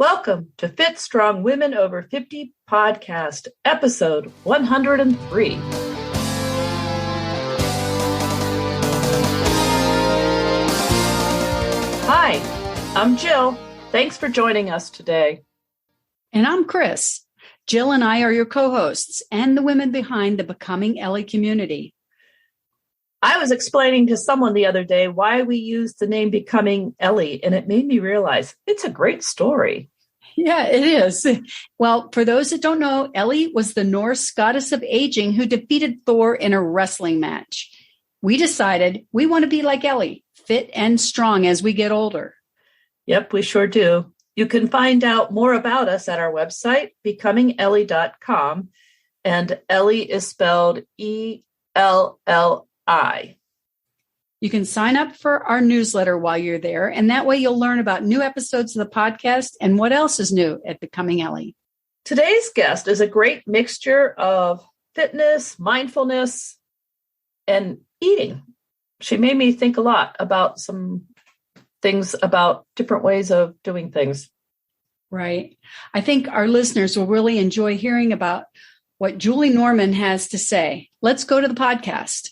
Welcome to Fit Strong Women Over 50 podcast, episode 103. Hi, I'm Jill. Thanks for joining us today. And I'm Chris. Jill and I are your co-hosts and the women behind the Becoming Ellie community. I was explaining to someone the other day why we use the name Becoming Ellie, and it made me realize it's a great story. Yeah, it is. Well, for those that don't know, Ellie was the Norse goddess of aging who defeated Thor in a wrestling match. We decided we want to be like Ellie, fit and strong as we get older. Yep, we sure do. You can find out more about us at our website, becomingellie.com, and Ellie is spelled ELLI. You can sign up for our newsletter while you're there, and that way you'll learn about new episodes of the podcast and what else is new at Becoming Ellie. Today's guest is a great mixture of fitness, mindfulness, and eating. She made me think a lot about some things about different ways of doing things. Right. I think our listeners will really enjoy hearing about what Julie Norman has to say. Let's go to the podcast.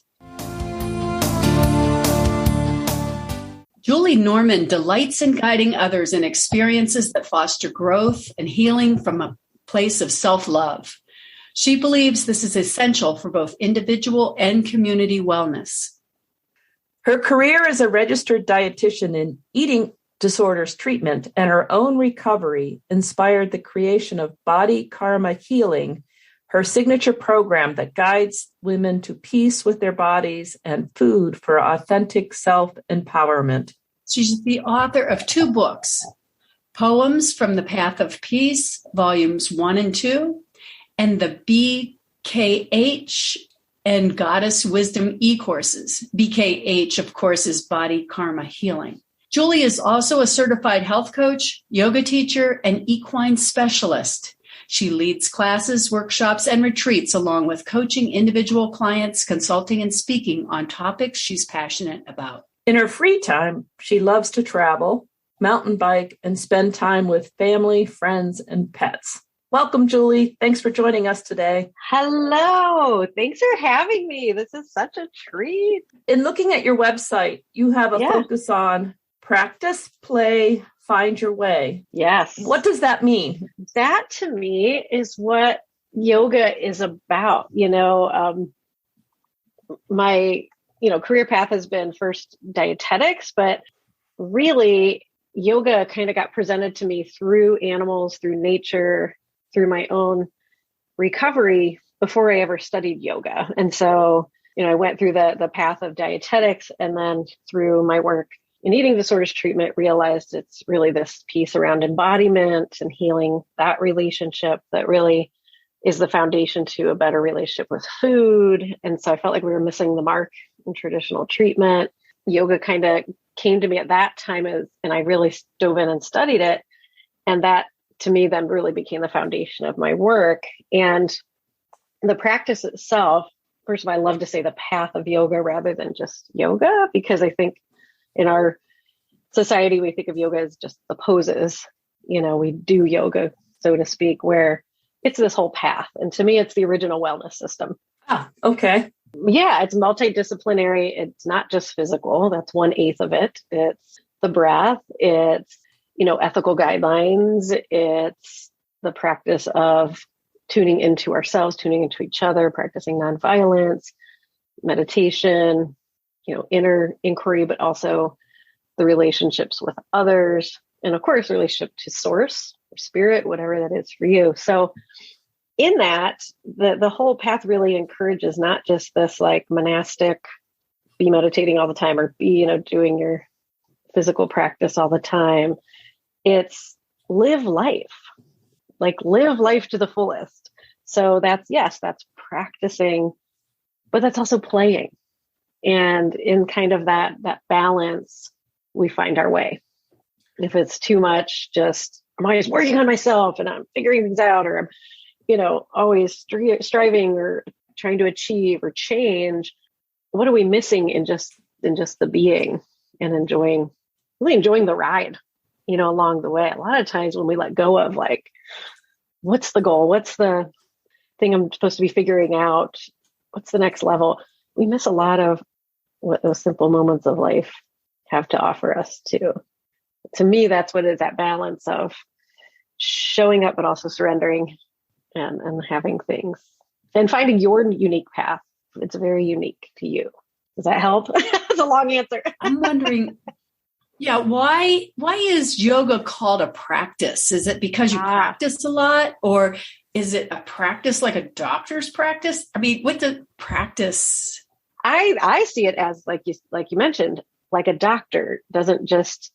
Julie Norman delights in guiding others in experiences that foster growth and healing from a place of self-love. She believes this is essential for both individual and community wellness. Her career as a registered dietitian in eating disorders treatment and her own recovery inspired the creation of Body Karma Healing, her signature program that guides women to peace with their bodies and food for authentic self-empowerment. She's the author of 2 books, Poems from the Path of Peace, Volumes 1 and 2, and the BKH and Goddess Wisdom e-courses. BKH, of course, is Body Karma Healing. Julie is also a certified health coach, yoga teacher, and equine specialist. She leads classes, workshops, and retreats along with coaching individual clients, consulting, and speaking on topics she's passionate about. In her free time, she loves to travel, mountain bike, and spend time with family, friends, and pets. Welcome, Julie. Thanks for joining us today. Hello. Thanks for having me. This is such a treat. In looking at your website, you have a focus on practice, play, find your way. Yes. What does that mean? That to me is what yoga is about. My career path has been first dietetics, but really yoga kind of got presented to me through animals, through nature, through my own recovery before I ever studied yoga. And so, I went through the path of dietetics, and then through my work in eating disorders treatment, realized it's really this piece around embodiment and healing that relationship that really is the foundation to a better relationship with food. And so I felt like we were missing the mark in traditional treatment. Yoga kind of came to me at that time, and I really dove in and studied it. And that to me then really became the foundation of my work. And the practice itself, first of all, I love to say the path of yoga rather than just yoga, because I think in our society, we think of yoga as just the poses. We do yoga, so to speak, where it's this whole path. And to me, it's the original wellness system. Ah, okay. Yeah, it's multidisciplinary. It's not just physical. That's 1/8 of it. It's the breath. It's, ethical guidelines. It's the practice of tuning into ourselves, tuning into each other, practicing nonviolence, meditation, inner inquiry, but also the relationships with others. And of course, relationship to source or spirit, whatever that is for you. So in that, the whole path really encourages not just this like monastic, be meditating all the time or be, doing your physical practice all the time. It's live life to the fullest. So that's practicing, but that's also playing. And in kind of that balance, we find our way. If it's too much, just I'm always working on myself and I'm figuring things out, or I'm, always striving or trying to achieve or change. What are we missing in just the being and enjoying the ride? along the way. A lot of times when we let go of like, what's the goal? What's the thing I'm supposed to be figuring out? What's the next level? We miss a lot of what those simple moments of life have to offer us too. To me, that's what is that balance of showing up, but also surrendering and having things and finding your unique path. It's very unique to you. Does that help? That's a long answer. I'm wondering, why is yoga called a practice? Is it because you practice a lot, or is it a practice like a doctor's practice? I mean, what the practice? I see it as like you mentioned, like a doctor doesn't just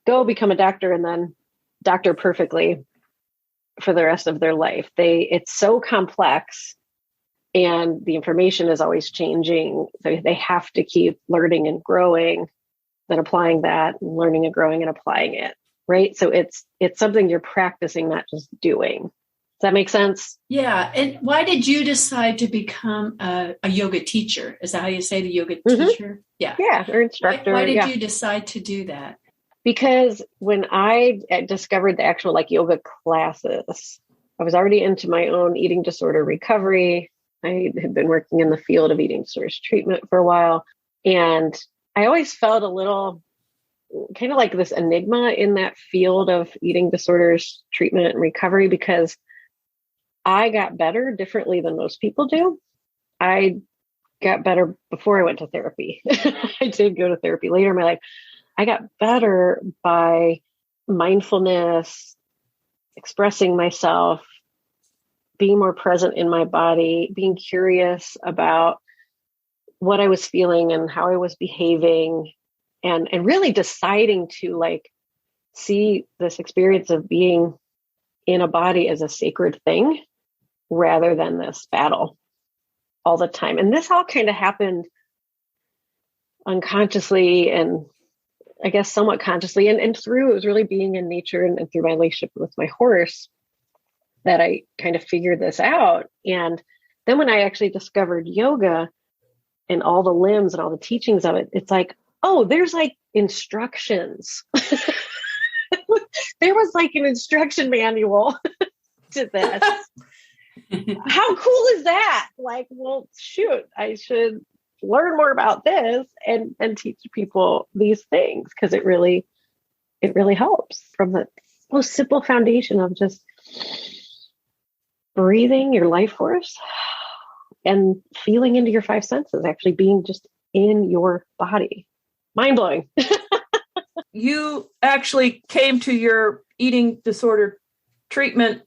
go become a doctor and then doctor perfectly for the rest of their life. It's so complex and the information is always changing. So they have to keep learning and growing, then applying that and learning and growing and applying it. Right. So it's something you're practicing, not just doing. Does that make sense? Yeah. And why did you decide to become a yoga teacher? Is that how you say the yoga teacher? Yeah. Yeah. Or instructor. Why did you decide to do that? Because when I discovered the actual like yoga classes, I was already into my own eating disorder recovery. I had been working in the field of eating disorders treatment for a while. And I always felt a little kind of like this enigma in that field of eating disorders treatment and recovery, because I got better differently than most people do. I got better before I went to therapy. I did go to therapy later in my life. I got better by mindfulness, expressing myself, being more present in my body, being curious about what I was feeling and how I was behaving, and really deciding to like see this experience of being in a body as a sacred thing rather than this battle all the time. And this all kind of happened unconsciously and I guess somewhat consciously and through it was really being in nature and through my relationship with my horse that I kind of figured this out. And then when I actually discovered yoga and all the limbs and all the teachings of it, it's like, oh, there's like instructions. There was like an instruction manual to this. How cool is that? Like, well, shoot, I should learn more about this and teach people these things, because it really helps from the most simple foundation of just breathing your life force and feeling into your five senses, actually being just in your body. Mind blowing. You actually came to your eating disorder treatment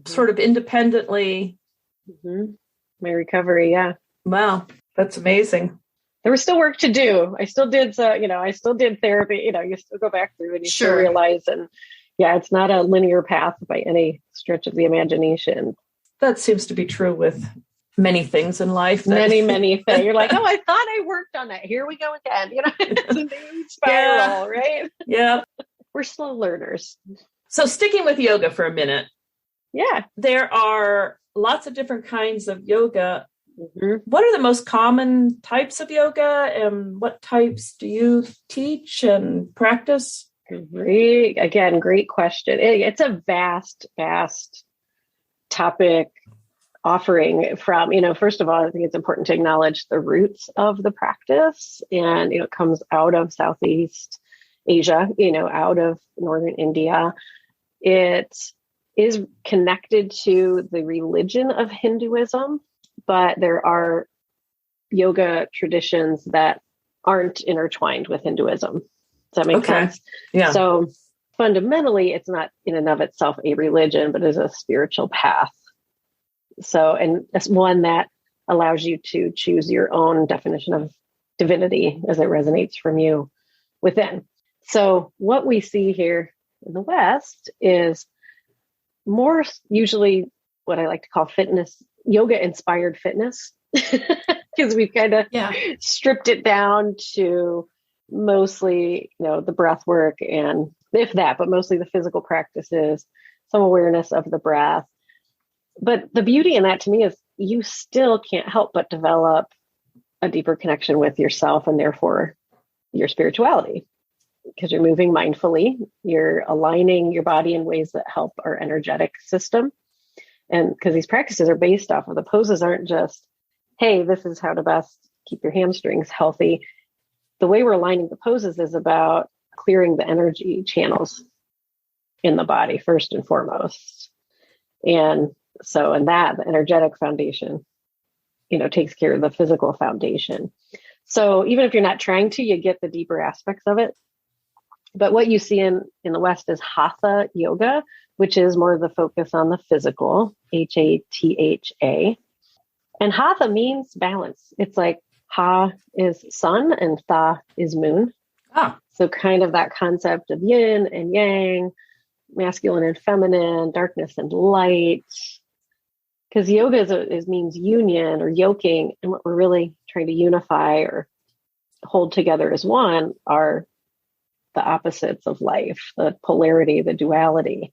sort of independently. My recovery. Yeah. Wow. That's amazing. There was still work to do. I still did, I still did therapy, you still go back through and you still realize, and yeah, it's not a linear path by any stretch of the imagination. That seems to be true with many things in life. Many things. You're like, oh, I thought I worked on that. Here we go again. It's a new spiral, right? Yeah. We're slow learners. So sticking with yoga for a minute. Yeah. There are lots of different kinds of yoga. What are the most common types of yoga, and what types do you teach and practice? Great question. It's a vast topic offering from, first of all, I think it's important to acknowledge the roots of the practice. And, it comes out of Southeast Asia, out of Northern India. It is connected to the religion of Hinduism, but there are yoga traditions that aren't intertwined with Hinduism. Does that make sense? Yeah. So fundamentally, it's not in and of itself a religion, but is a spiritual path. So, and it's one that allows you to choose your own definition of divinity as it resonates from you within. So what we see here in the West is more usually what I like to call fitness, yoga inspired fitness, because we've kind of stripped it down to mostly, the breath work and but mostly the physical practices, some awareness of the breath. But the beauty in that to me is you still can't help but develop a deeper connection with yourself and therefore your spirituality. because you're moving mindfully. You're aligning your body in ways that help our energetic system. And because these practices are based off of, the poses aren't just, hey, this is how to best keep your hamstrings healthy. The way we're aligning the poses is about clearing the energy channels in the body first and foremost. And so in that, the energetic foundation, takes care of the physical foundation. So even if you're not trying to, you get the deeper aspects of it. But what you see in the West is Hatha yoga, which is more of the focus on the physical, Hatha. And Hatha means balance. It's like Ha is sun and Tha is moon. Ah. So kind of that concept of yin and yang, masculine and feminine, darkness and light. Because yoga means union or yoking. And what we're really trying to unify or hold together as one are the opposites of life, the polarity, the duality.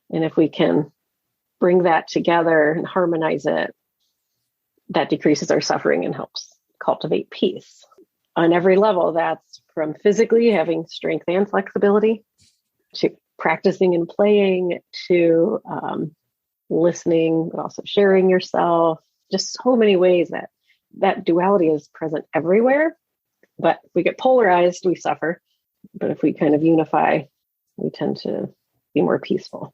And if we can bring that together and harmonize it, that decreases our suffering and helps cultivate peace. On every level, that's from physically having strength and flexibility, to practicing and playing, to listening, but also sharing yourself. Just so many ways that duality is present everywhere. But if we get polarized, we suffer. But if we kind of unify, we tend to be more peaceful.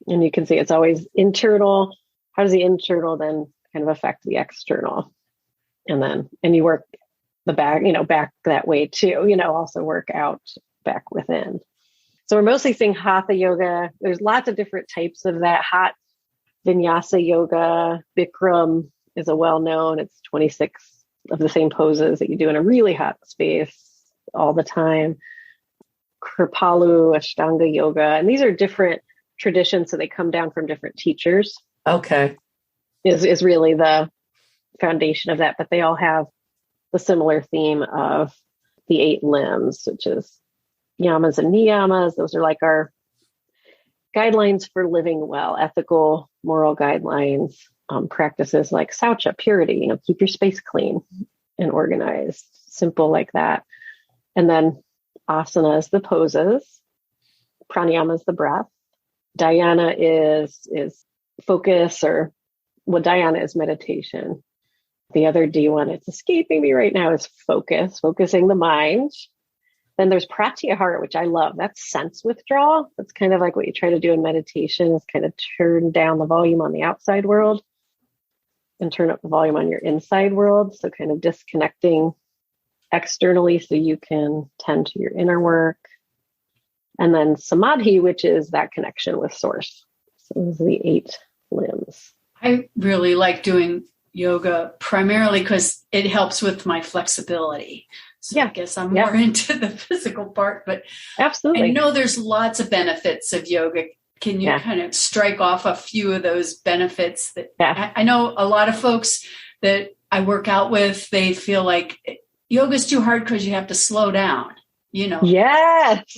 And you can see it's always internal. How does the internal then kind of affect the external? And you work the back, back that way too, also work out back within. So we're mostly seeing Hatha yoga. There's lots of different types of that. Hot Vinyasa yoga, Bikram is a well-known, it's 26 of the same poses that you do in a really hot space all the time. Kripalu, Ashtanga yoga. And these are different traditions. So they come down from different teachers. Okay. Is really the foundation of that, but they all have the similar theme of the 8 limbs, which is yamas and niyamas. Those are like our guidelines for living well, ethical, moral guidelines, practices like saucha, purity, keep your space clean and organized, simple like that. And then asana is the poses, pranayama is the breath, dhyana is focus, or dhyana is meditation. The other D one, it's escaping me right now, is focusing the mind. Then there's pratyahara, which I love. That's sense withdrawal. That's kind of like what you try to do in meditation, is kind of turn down the volume on the outside world and turn up the volume on your inside world. So kind of disconnecting externally so you can tend to your inner work. And then samadhi, which is that connection with source. So those are the 8 limbs. I really like doing yoga primarily because it helps with my flexibility. So I guess I'm more into the physical part, but absolutely. I know there's lots of benefits of yoga. Can you kind of strike off a few of those benefits that I know a lot of folks that I work out with, they feel like yoga is too hard because you have to slow down, Yes.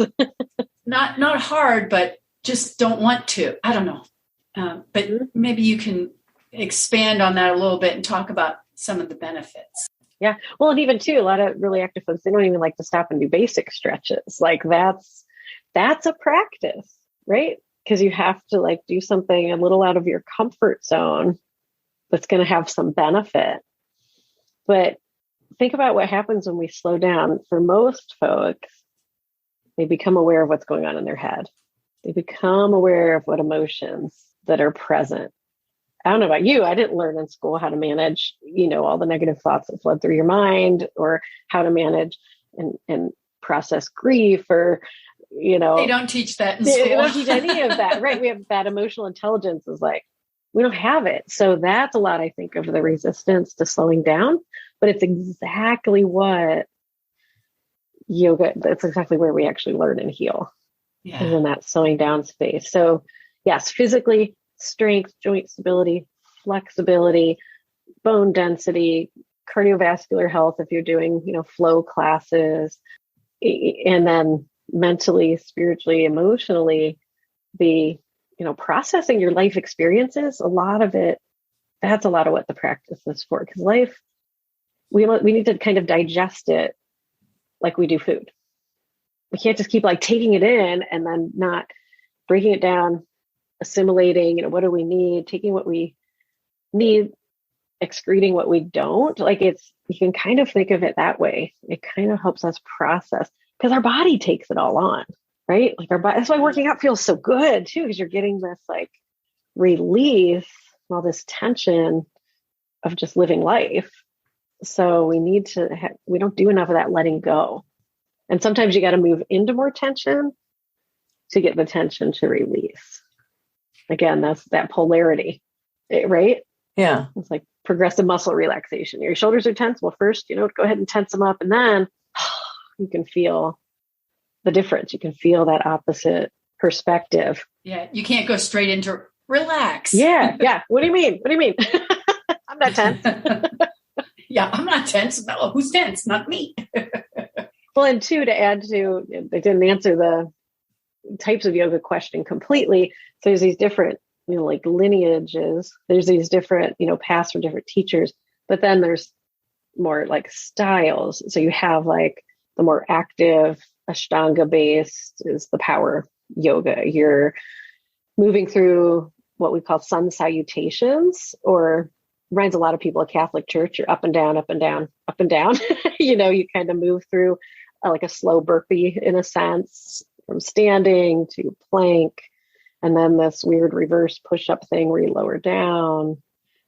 not hard, but just don't want to. I don't know. But maybe you can expand on that a little bit and talk about some of the benefits. Yeah. Well, and even too, a lot of really active folks, they don't even like to stop and do basic stretches. Like that's a practice, right? Because you have to do something a little out of your comfort zone that's going to have some benefit. But think about what happens when we slow down. For most folks, they become aware of what's going on in their head. They become aware of what emotions that are present. I don't know about you. I didn't learn in school how to manage, all the negative thoughts that flood through your mind, or how to manage and process grief, or, They don't teach that in school. They don't teach any of that, right? We have that emotional intelligence is we don't have it. So that's a lot, I think, of the resistance to slowing down, but it's exactly what yoga, that's exactly where we actually learn and heal, is in that slowing down space. So yes, physically, strength, joint stability, flexibility, bone density, cardiovascular health if you're doing, flow classes, and then mentally, spiritually, emotionally, the, processing your life experiences, a lot of it, that's a lot of what the practice is for. Because life, we need to kind of digest it like we do food. we can't just keep like taking it in and then not breaking it down, assimilating, what do we need, taking what we need, excreting what we don't. Like you can kind of think of it that way. It kind of helps us process because our body takes it all on, right? Like our body, that's why working out feels so good too, because you're getting this like release, all this tension of just living life. So we need to, we don't do enough of that letting go. And sometimes you got to move into more tension to get the tension to release. Again, that's that polarity, right? Yeah. It's like progressive muscle relaxation. Your shoulders are tense. Well, first, go ahead and tense them up. And then you can feel the difference. You can feel that opposite perspective. Yeah. You can't go straight into relax. Yeah. Yeah. What do you mean? What do you mean? I'm not tense. Yeah. I'm not tense. No, who's tense? Not me. Well, and two, to add to, I didn't answer the types of yoga question completely. So there's these different, like lineages. There's these different, paths from different teachers, but then there's more like styles. So you have like the more active Ashtanga based is the power yoga. You're moving through what we call sun salutations, or reminds a lot of people of Catholic Church. You're up and down, up and down, up and down. You kind of move through like a slow burpee in a sense, from standing to plank, and then this weird reverse push-up thing where you lower down,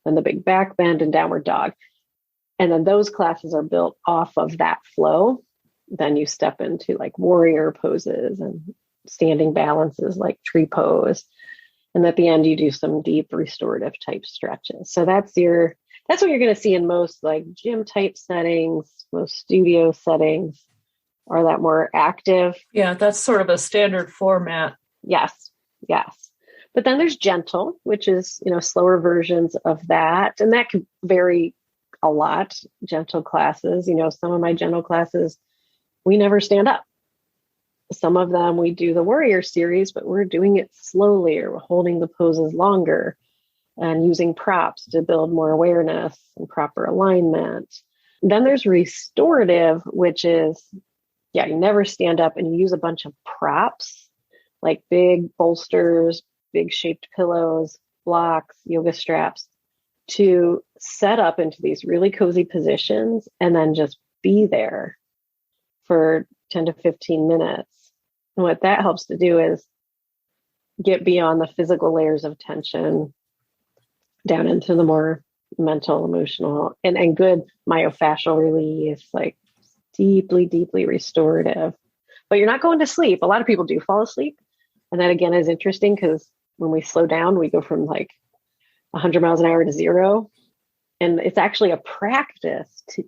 then the big back bend and downward dog. And then those classes are built off of that flow. Then you step into like warrior poses and standing balances like tree pose. And at the end, you do some deep restorative type stretches. So that's what you're going to see in most like gym type settings, most studio settings, are that more active. Yeah, that's sort of a standard format. Yes. Yes. But then there's gentle, which is, slower versions of that. And that can vary a lot. Gentle classes, some of my gentle classes, we never stand up. Some of them we do the warrior series, but we're doing it slowly, or we're holding the poses longer and using props to build more awareness and proper alignment. Then there's restorative, which is, you never stand up and you use a bunch of props, like big bolsters, big shaped pillows, blocks, yoga straps, to set up into these really cozy positions and then just be there for 10 to 15 minutes. And what that helps to do is get beyond the physical layers of tension down into the more mental, emotional, and good myofascial release, like deeply, deeply restorative. But you're not going to sleep. A lot of people do fall asleep. And that again is interesting because when we slow down, we go from like 100 miles an hour to 0. And it's actually a practice to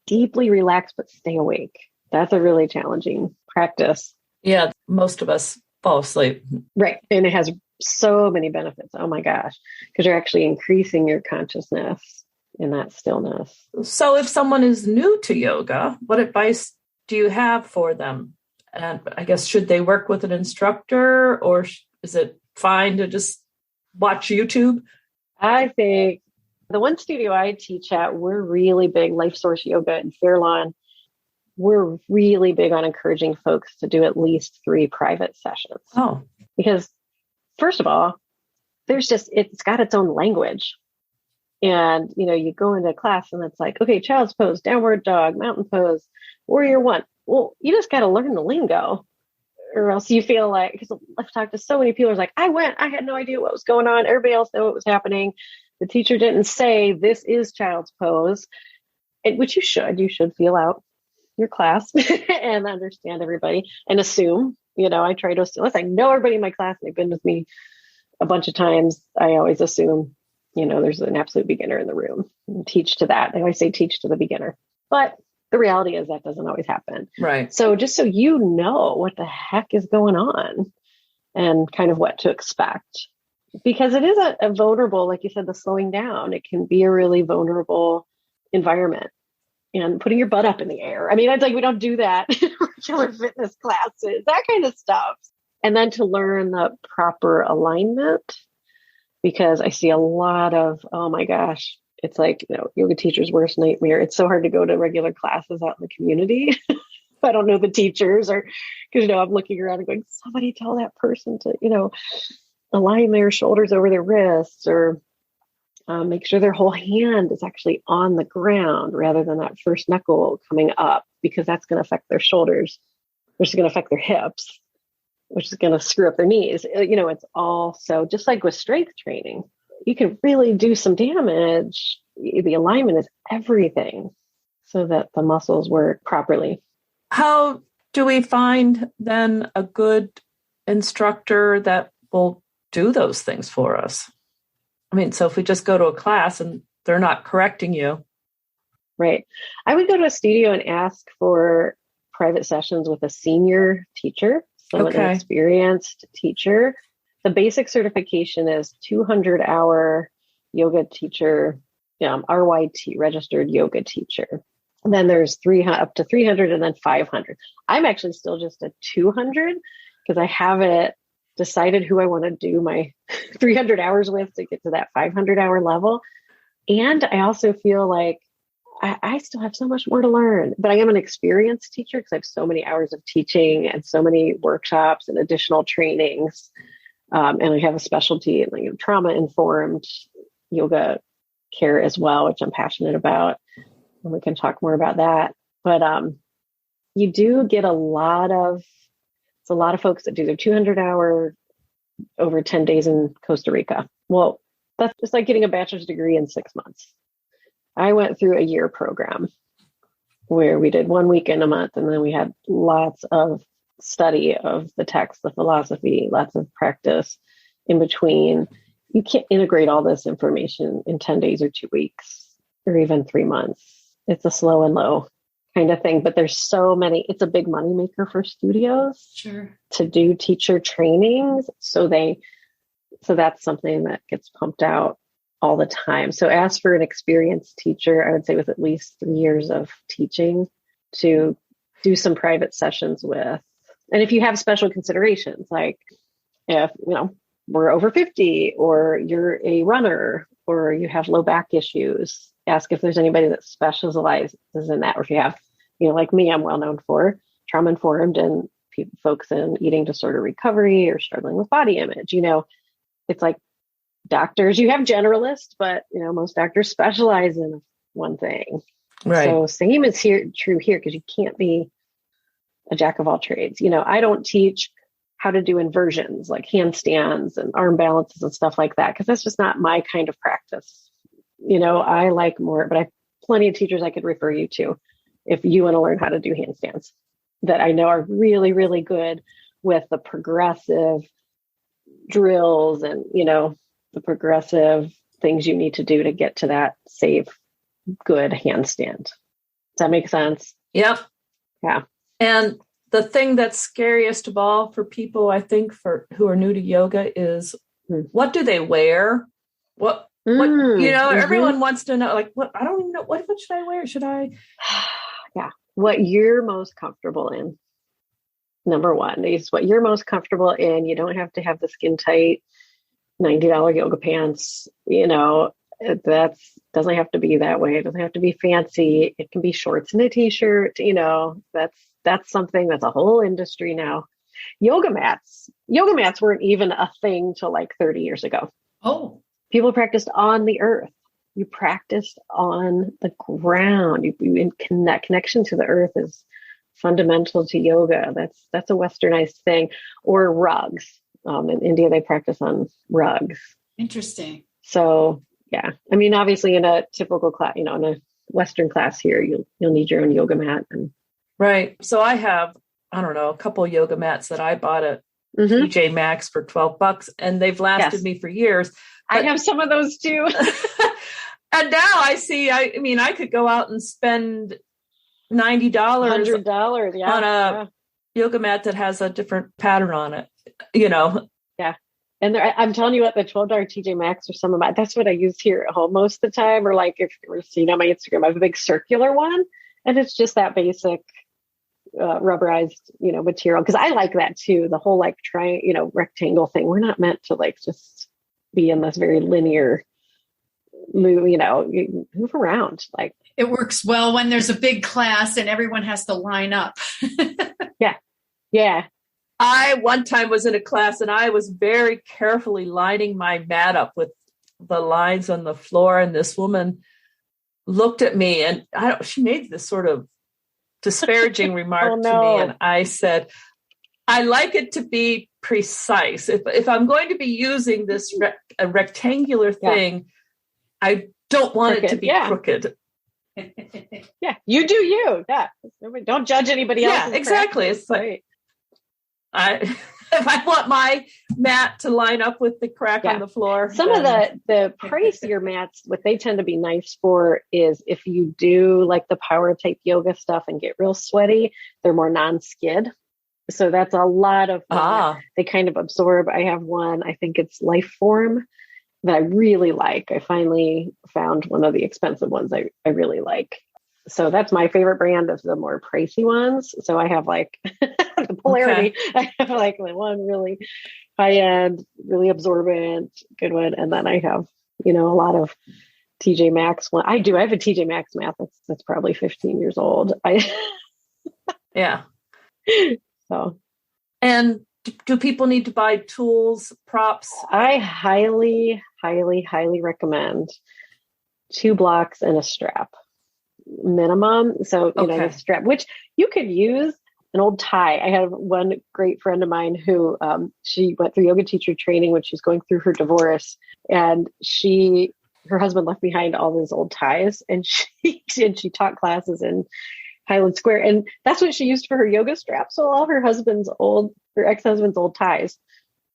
deeply relax but stay awake. That's a really challenging practice. Yeah, most of us fall asleep. Right. And it has so many benefits. Oh my gosh. Because you're actually increasing your consciousness in that stillness. So if someone is new to yoga, what advice do you have for them? And I guess, should they work with an instructor, or is it fine to just watch YouTube? I think the one studio I teach at, we're really big, Life Source Yoga in Fair Lawn. We're really big on encouraging folks to do at least 3 private sessions. Oh, because first of all, it's got its own language. And, you go into class and it's like, okay, child's pose, downward dog, mountain pose, warrior 1. Well, you just got to learn the lingo, or else you feel like, because I've talked to so many people, it's like, I had no idea what was going on. Everybody else knew what was happening. The teacher didn't say this is child's pose, which you should feel out your class and understand everybody and assume, I try to assume, unless I know everybody in my class and they've been with me a bunch of times, I always assume, there's an absolute beginner in the room, and teach to that. I always say teach to the beginner, but the reality is that doesn't always happen. Right. So just so you know what the heck is going on and kind of what to expect, because it is a vulnerable, like you said, the slowing down, it can be a really vulnerable environment. And putting your butt up in the air. I mean, it's like we don't do that in regular fitness classes, that kind of stuff. And then to learn the proper alignment, because I see a lot of, oh my gosh, it's like, yoga teacher's worst nightmare. It's so hard to go to regular classes out in the community I don't know the teachers, or because, I'm looking around and going, somebody tell that person to, align their shoulders over their wrists, or make sure their whole hand is actually on the ground rather than that first knuckle coming up, because that's going to affect their shoulders, which is going to affect their hips, which is going to screw up their knees. It's all so, just like with strength training, you can really do some damage. The alignment is everything so that the muscles work properly. How do we find then a good instructor that will do those things for us? I mean, so if we just go to a class and they're not correcting you. Right. I would go to a studio and ask for private sessions with a senior teacher, an experienced teacher. The basic certification is 200-hour yoga teacher, RYT, registered yoga teacher. And then there's up to 300 and then 500. I'm actually still just a 200 because I haven't decided who I want to do my 300 hours with to get to that 500-hour level. And I also feel like I still have so much more to learn, but I am an experienced teacher because I have so many hours of teaching and so many workshops and additional trainings. And I have a specialty in trauma-informed yoga care as well, which I'm passionate about. And we can talk more about that. But you do get a lot of folks that do their 200-hour over 10 days in Costa Rica. Well, that's just like getting a bachelor's degree in 6 months. I went through a year program where we did 1 weekend a month, and then we had lots of study of the text, the philosophy, lots of practice in between. You can't integrate all this information in 10 days or 2 weeks or even 3 months. It's a slow and low kind of thing, but there's so many, it's a big moneymaker for studios to do teacher trainings. So that's something that gets pumped out all the time. So ask for an experienced teacher, I would say with at least 3 years of teaching, to do some private sessions with. And if you have special considerations, like if, we're over 50 or you're a runner or you have low back issues, ask if there's anybody that specializes in that. Or if you have, like me, I'm well known for trauma-informed and folks in eating disorder recovery or struggling with body image. It's like doctors, you have generalists, but most doctors specialize in one thing. Right. So same is true here, because you can't be a jack of all trades. I don't teach how to do inversions like handstands and arm balances and stuff like that, because that's just not my kind of practice. I like more, but I have plenty of teachers I could refer you to if you want to learn how to do handstands that I know are really, really good with the progressive drills and, the progressive things you need to do to get to that safe, good handstand. Does that make sense? Yep. Yeah. And the thing that's scariest of all for people, I think, who are new to yoga is what do they wear? What everyone wants to know, like, what, I don't even know, what should I wear? Should I? Yeah. What you're most comfortable in. Number one is what you're most comfortable in. You don't have to have the skin tight $90 yoga pants. That doesn't have to be that way. It doesn't have to be fancy. It can be shorts and a t-shirt. That's something that's a whole industry now. Yoga mats weren't even a thing till like 30 years ago. Oh, people practiced on the earth. You practiced on the ground. Connection to the earth is fundamental to yoga. That's a westernized thing. Or rugs. In India, they practice on rugs. Interesting. So yeah, I mean, obviously, in a typical class, in a Western class here, you'll need your own yoga mat. Right. So I have, I don't know, a couple yoga mats that I bought at TJ Maxx for $12, and they've lasted me for years. I have some of those too. And now I see, I could go out and spend $90, $100 on a yoga mat that has a different pattern on it, Yeah. And I'm telling you what, the $12 TJ Maxx or some of that's what I use here at home most of the time. Or like if you were seeing on my Instagram, I have a big circular one, and it's just that basic rubberized, material. Because I like that too. The whole like rectangle thing. We're not meant to like just be in this very linear, you move around. Like It works well when there's a big class and everyone has to line up. Yeah. Yeah. I one time was in a class and I was very carefully lining my mat up with the lines on the floor. And this woman looked at me and she made this sort of disparaging remark to me. And I said, I like it to be precise. If I'm going to be using this a rectangular thing, I don't want it to be crooked. Yeah, you do you. Yeah, don't judge anybody else. Yeah, exactly. It's like if I want my mat to line up with the crack on the floor. Some of the pricier mats, what they tend to be nice for is if you do like the power type yoga stuff and get real sweaty, they're more non-skid. So that's a lot of they kind of absorb. I have one, I think it's Life Form, that I really like. I finally found one of the expensive ones I really like. So that's my favorite brand of the more pricey ones. So I have like the polarity. Okay. I have like the one really high end, really absorbent, good one. And then I have, a lot of TJ Maxx one. I have a TJ Maxx mat that's probably 15 years old. Yeah. So, and do people need to buy tools, props? I highly, highly, highly recommend 2 blocks and a strap minimum. So, a strap, which you could use an old tie. I have one great friend of mine who she went through yoga teacher training when she was going through her divorce, and her husband left behind all those old ties, and she taught classes in Highland Square, and that's what she used for her yoga strap. So all her ex-husband's old ties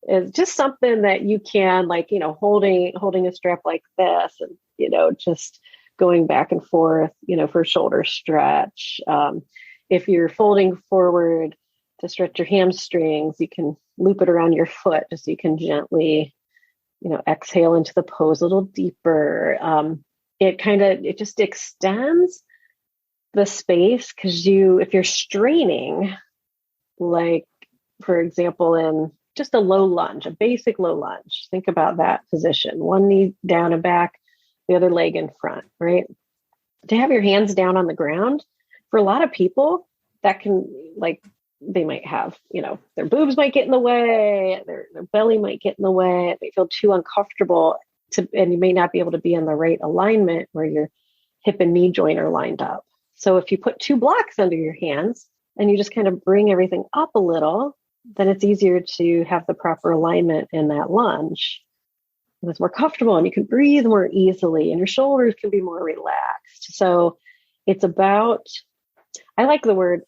is just something that you can, like, holding a strap like this, and just going back and forth, for shoulder stretch. If you're folding forward to stretch your hamstrings, you can loop it around your foot just so you can gently, exhale into the pose a little deeper. It just extends the space, because if you're straining, like, for example, in just a low lunge, a basic low lunge, think about that position, one knee down and back, the other leg in front, right? To have your hands down on the ground, for a lot of people, that can, like, they might have, their boobs might get in the way, their belly might get in the way, they feel too uncomfortable and you may not be able to be in the right alignment where your hip and knee joint are lined up. So if you put 2 blocks under your hands and you just kind of bring everything up a little, then it's easier to have the proper alignment in that lunge. And it's more comfortable and you can breathe more easily and your shoulders can be more relaxed. So it's about, I like the word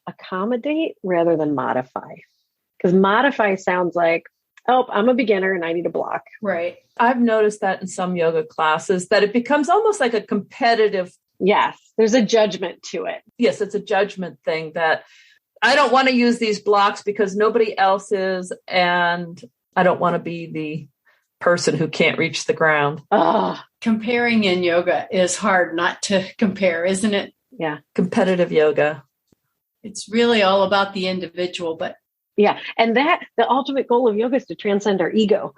accommodate rather than modify, because modify sounds like, oh, I'm a beginner and I need a block. Right. I've noticed that in some yoga classes that it becomes almost like a competitive. Yes, there's a judgment to it. Yes, it's a judgment thing that I don't want to use these blocks because nobody else is, and I don't want to be the person who can't reach the ground. Comparing in yoga is hard not to compare, isn't it? Yeah. Competitive yoga. It's really all about the individual, but yeah. And the ultimate goal of yoga is to transcend our ego.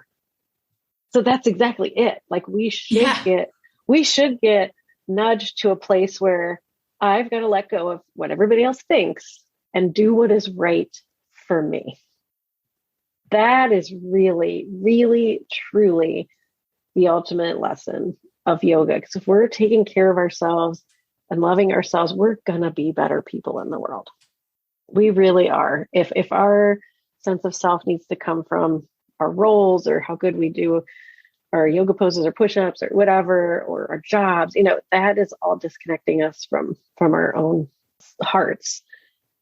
So that's exactly it. Like we should get nudged to a place where I've got to let go of what everybody else thinks and do what is right for me. That is really, really, truly the ultimate lesson of yoga. Because if we're taking care of ourselves and loving ourselves, we're going to be better people in the world. We really are. If our sense of self needs to come from our roles or how good we do our yoga poses or push-ups or whatever, or our jobs, that is all disconnecting us from our own hearts.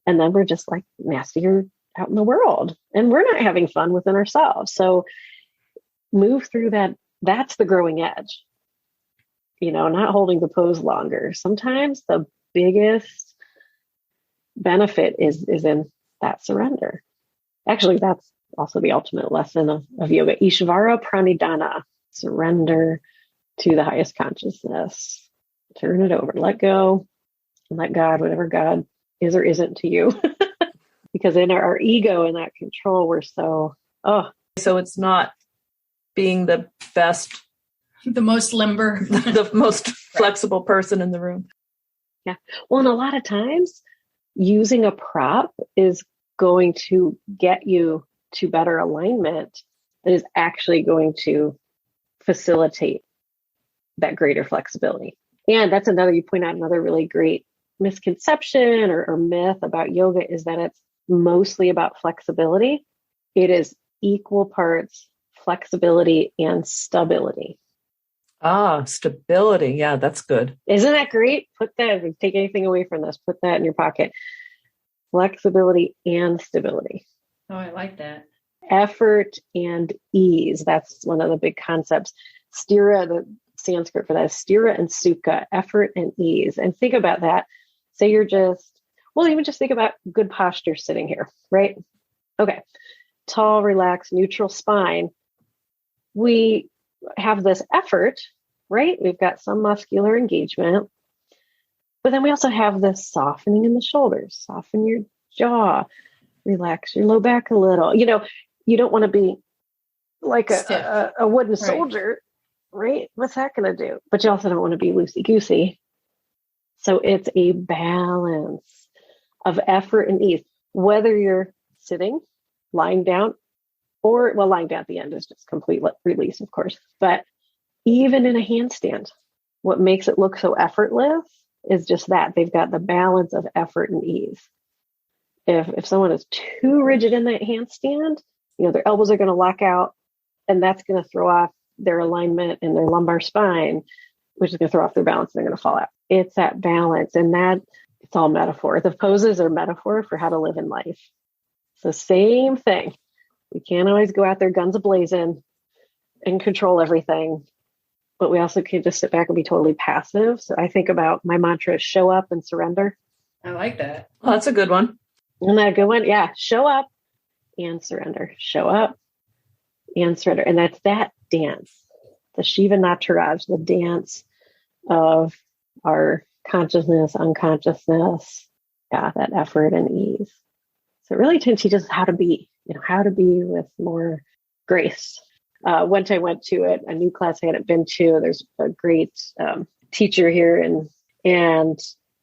And then we're just like nastier out in the world and we're not having fun within ourselves. So move through that. That's the growing edge, not holding the pose longer. Sometimes the biggest benefit is in that surrender. Actually, that's also the ultimate lesson of yoga. Ishvara Pranidhana, surrender to the highest consciousness. Turn it over, let go, and let God, whatever God is or isn't to you. Because in our ego and that control, we're so it's not being the best The most limber. The most flexible person in the room. Yeah. Well, and a lot of times using a prop is going to get you to better alignment that is actually going to facilitate that greater flexibility. And that's you point out another really great misconception or myth about yoga is that it's mostly about flexibility. It is equal parts flexibility and stability. Ah, stability. Yeah, that's good. Isn't that great? Put that, if you take anything away from this, put that in your pocket. Flexibility and stability. Oh, I like that. Effort and ease. That's one of the big concepts. Stira, the Sanskrit for that is stira and sukha, effort and ease. And think about that. Say you're even just think about good posture sitting here, right? Okay. Tall, relaxed, neutral spine. We have this effort, right? We've got some muscular engagement, but then we also have this softening in the shoulders, soften your jaw, relax your low back a little. You don't want to be like a wooden soldier, right? What's that going to do? But you also don't want to be loosey-goosey. So it's a balance of effort and ease, whether you're sitting, lying down, lying down at the end is just complete release, of course. But even in a handstand, what makes it look so effortless is just that they've got the balance of effort and ease. If someone is too rigid in that handstand, their elbows are going to lock out, and that's going to throw off their alignment in their lumbar spine, which is going to throw off their balance, and they're going to fall out. It's that balance, and that it's all metaphor. The poses are metaphor for how to live in life. So same thing. We can't always go out there guns a-blazing and control everything, but we also can't just sit back and be totally passive. So I think about my mantra is show up and surrender. I like that. Well, that's a good one. Isn't that a good one? Yeah. Show up and surrender. Show up and surrender. And that's that dance, the Shiva Nataraj, the dance of our consciousness, unconsciousness, that effort and ease. So it really teaches us how to be, how to be with more grace. One time I went to a new class I hadn't been to. There's a great teacher here and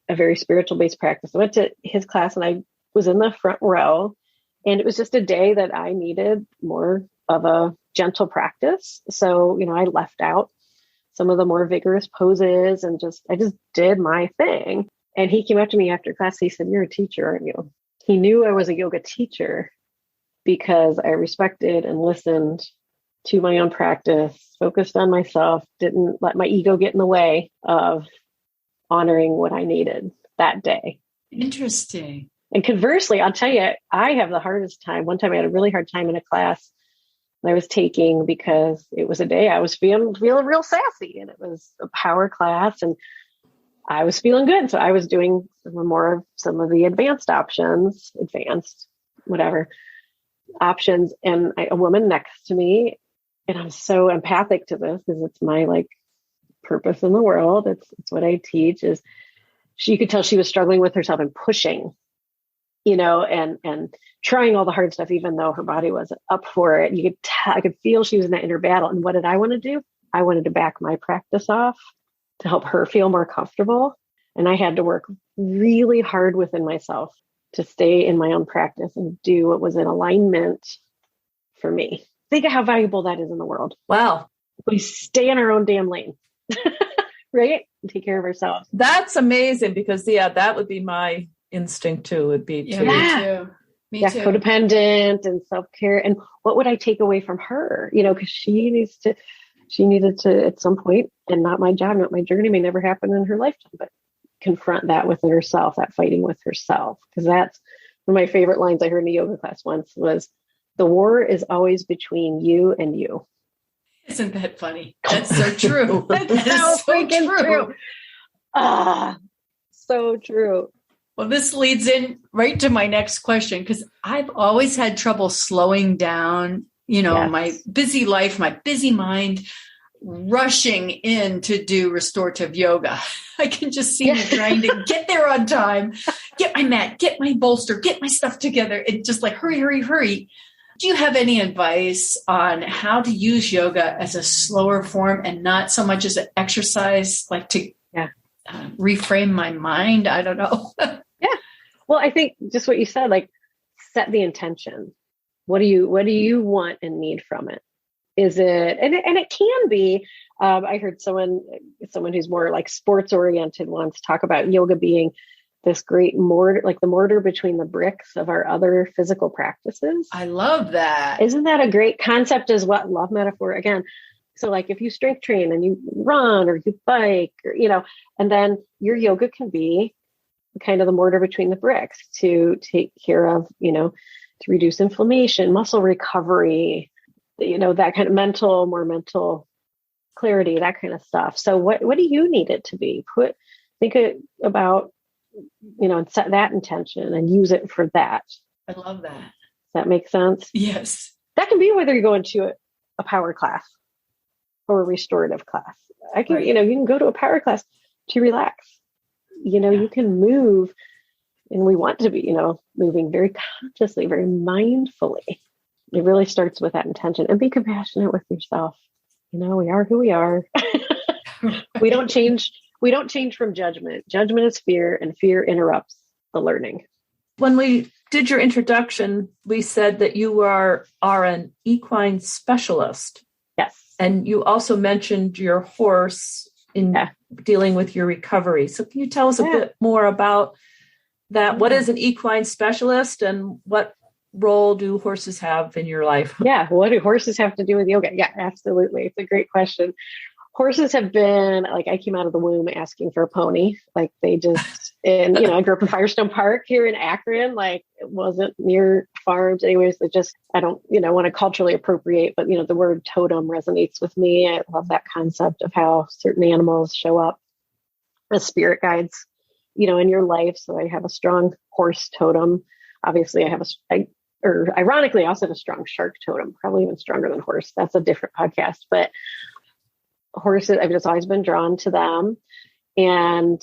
a very spiritual based practice. I went to his class and I was in the front row, and it was just a day that I needed more of a gentle practice. So, I left out some of the more vigorous poses and I just did my thing. And he came up to me after class. He said, "You're a teacher, aren't you?" He knew I was a yoga teacher because I respected and listened to my own practice, focused on myself, didn't let my ego get in the way of honoring what I needed that day. Interesting. And conversely, I'll tell you, I have the hardest time. One time I had a really hard time in a class that I was taking because it was a day I was feeling real sassy, and it was a power class and I was feeling good. So I was doing some of the advanced options, options. And a woman next to me, and I'm so empathic to this because it's my purpose in the world. It's what I teach is she could tell she was struggling with herself and pushing, and trying all the hard stuff, even though her body wasn't up for it. I could feel she was in that inner battle. And what did I want to do? I wanted to back my practice off to help her feel more comfortable. And I had to work really hard within myself to stay in my own practice and do what was in alignment for me. Think of how valuable that is in the world. Wow. We stay in our own damn lane, right? And take care of ourselves. That's amazing because, that would be my instinct too, would be to. Me too. Codependent and self-care. And what would I take away from her? Because she needed to at some point, and not my job, not my journey, may never happen in her lifetime, but confront that within herself, that fighting with herself. Because that's one of my favorite lines I heard in a yoga class once was, "The war is always between you and you." Isn't that funny? That's so true. That's so freaking true. So true. Well, this leads in right to my next question, because I've always had trouble slowing down, my busy life, my busy mind, rushing in to do restorative yoga. I can just see me trying to get there on time, get my mat, get my bolster, get my stuff together. It's just like, hurry, hurry, hurry. Do you have any advice on how to use yoga as a slower form and not so much as an exercise, like to reframe my mind? I don't know. Yeah. Well, I think just what you said, like set the intention. What do you want and need from it? Is it, and it can be, I heard someone who's more like sports oriented once talk about yoga being this great mortar, like the mortar between the bricks of our other physical practices. I love that. Isn't that a great concept as well? Love metaphor again. So like if you strength train and you run or you bike or, and then your yoga can be kind of the mortar between the bricks to take care of, to reduce inflammation, muscle recovery, that kind of more mental clarity, that kind of stuff. So what do you need it to be? Think about, and set that intention and use it for that. I love that. Does that make sense? Yes. That can be whether you go into a power class or a restorative class. You can go to a power class to relax. You can move, and we want to be, moving very consciously, very mindfully. It really starts with that intention, and be compassionate with yourself. We are who we are. We don't change from judgment. Judgment is fear, and fear interrupts the learning. When we did your introduction, we said that you are an equine specialist. Yes. And you also mentioned your horse in dealing with your recovery. So can you tell us a bit more about that? What is an equine specialist, and what role do horses have in your life? Yeah. What do horses have to do with yoga? Yeah, absolutely. It's a great question. Horses have been like, I came out of the womb asking for a pony. Like they just, and I grew up in Firestone Park here in Akron. Like it wasn't near farms anyways. I don't, want to culturally appropriate, but the word totem resonates with me. I love that concept of how certain animals show up as spirit guides, in your life. So I have a strong horse totem. Obviously ironically, I also have a strong shark totem, probably even stronger than horse. That's a different podcast, but horses, I've just always been drawn to them and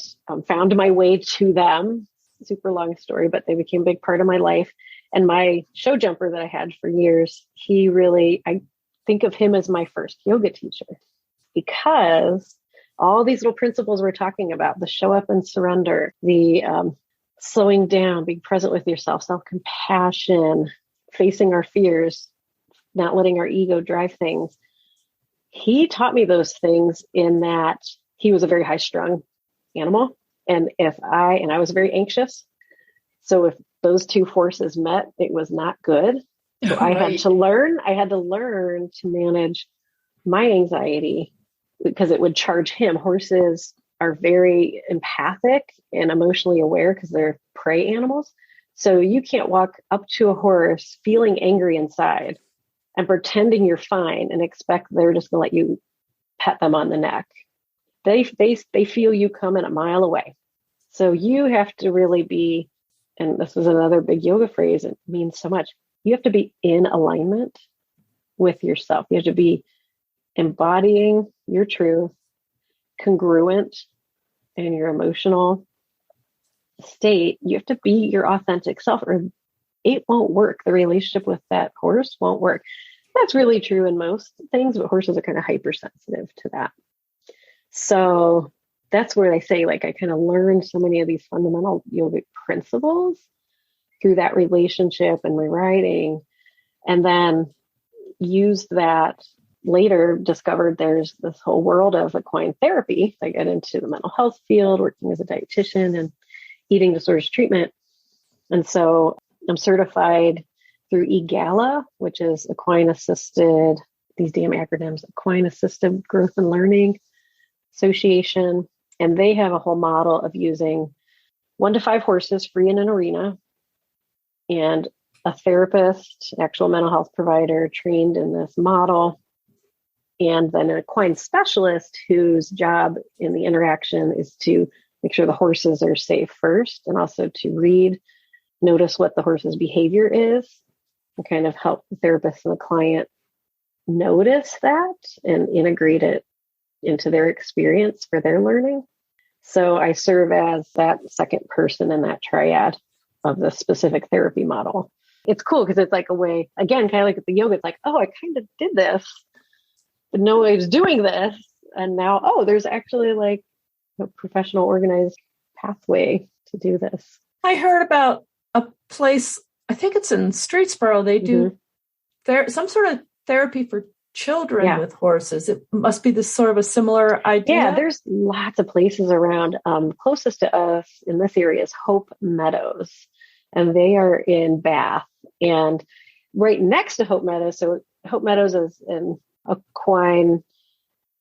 found my way to them. Super long story, but they became a big part of my life. And my show jumper that I had for years, I think of him as my first yoga teacher, because all these little principles we're talking about, the show up and surrender, the slowing down, being present with yourself, self-compassion, facing our fears, not letting our ego drive things. He taught me those things in that he was a very high-strung animal. And I was very anxious. So if those two forces met, it was not good. So I had to learn to manage my anxiety because it would charge him. Horses are very empathic and emotionally aware because they're prey animals. So you can't walk up to a horse feeling angry inside and pretending you're fine and expect they're just going to let you pet them on the neck. They feel you coming a mile away. So you have to really be, and this is another big yoga phrase, it means so much. You have to be in alignment with yourself. You have to be embodying your truth, congruent in your emotional state. You have to be your authentic self, or it won't work. The relationship with that horse won't work. That's really true in most things, but horses are kind of hypersensitive to that. So that's where I say, like, I kind of learned so many of these fundamental yogic principles through that relationship and my writing, and then used that later, discovered there's this whole world of equine therapy. I got into the mental health field, working as a dietitian and eating disorders treatment. And so I'm certified through EGALA, which is Equine Assisted, these damn acronyms, Equine Assisted Growth and Learning Association. And they have a whole model of using 1 to 5 horses free in an arena, and a therapist, actual mental health provider trained in this model, and then an equine specialist whose job in the interaction is to make sure the horses are safe first, and also to notice what the horse's behavior is, and kind of help the therapist and the client notice that and integrate it into their experience for their learning. So I serve as that second person in that triad of the specific therapy model. it's cool because it's like a way, again, kind of like with the yoga, it's like, oh, I kind of did this, but no one was doing this. And now, oh, there's actually like a professional organized pathway to do this. I heard about a place, I think it's in Streetsboro. They do some sort of therapy for children with horses. It must be this sort of a similar idea. Yeah, there's lots of places around. Closest to us in this area is Hope Meadows, and they are in Bath. And right next to Hope Meadows, so Hope Meadows is an equine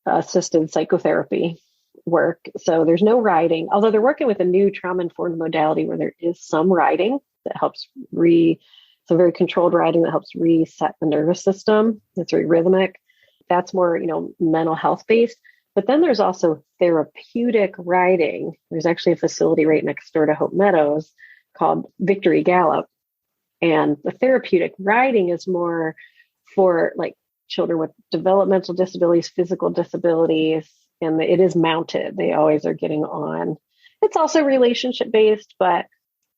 assisted psychotherapy work. So there's no riding, although they're working with a new trauma-informed modality where there is some riding that helps some very controlled riding that helps reset the nervous system. It's very rhythmic. That's more, mental health based. But then there's also therapeutic riding. There's actually a facility right next door to Hope Meadows called Victory Gallop. And the therapeutic riding is more for like children with developmental disabilities, physical disabilities, and it is mounted. They always are getting on. It's also relationship based, but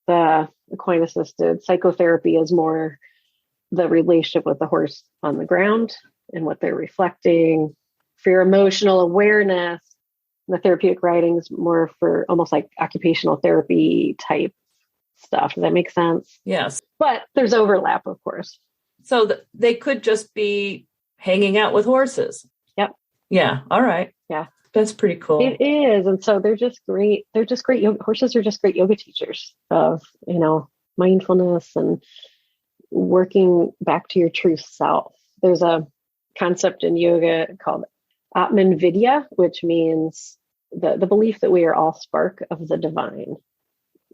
the equine assisted psychotherapy is more the relationship with the horse on the ground and what they're reflecting. For your emotional awareness, the therapeutic riding is more for almost like occupational therapy type stuff. Does that make sense? Yes. But there's overlap, of course. So they could just be hanging out with horses. Yep. Yeah. All right. Yeah. That's pretty cool. It is. And so they're just great. They're just great. Horses are just great yoga teachers of, mindfulness and working back to your true self. There's a concept in yoga called Atman Vidya, which means the belief that we are all spark of the divine.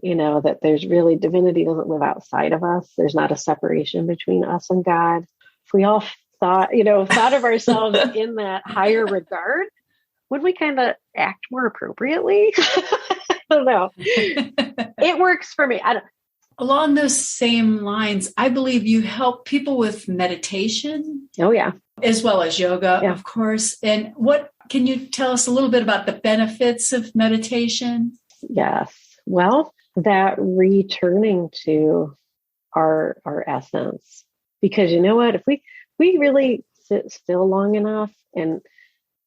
That there's really divinity doesn't live outside of us. There's not a separation between us and God. If we all thought of ourselves in that higher regard, would we kind of act more appropriately? I don't know. It works for me. Along those same lines, I believe you help people with meditation. Oh, yeah. As well as yoga, of course. And what can you tell us a little bit about the benefits of meditation? Yes. Well, that returning to our essence. Because you know what? If we really sit still long enough, and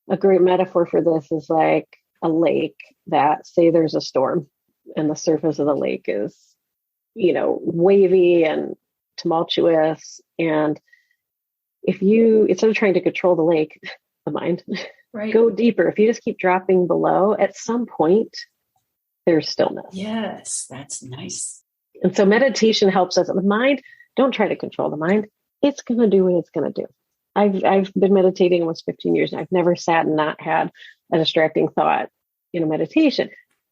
a great metaphor for this is like a lake that, say there's a storm and the surface of the lake is, wavy and tumultuous. And if you, instead of trying to control the lake, the mind, go deeper. If you just keep dropping below, at some point, there's stillness. Yes, that's nice. And so meditation helps us. The mind, don't try to control the mind. It's going to do what it's going to do. I've been meditating almost 15 years, and I've never sat and not had a distracting thought in a meditation.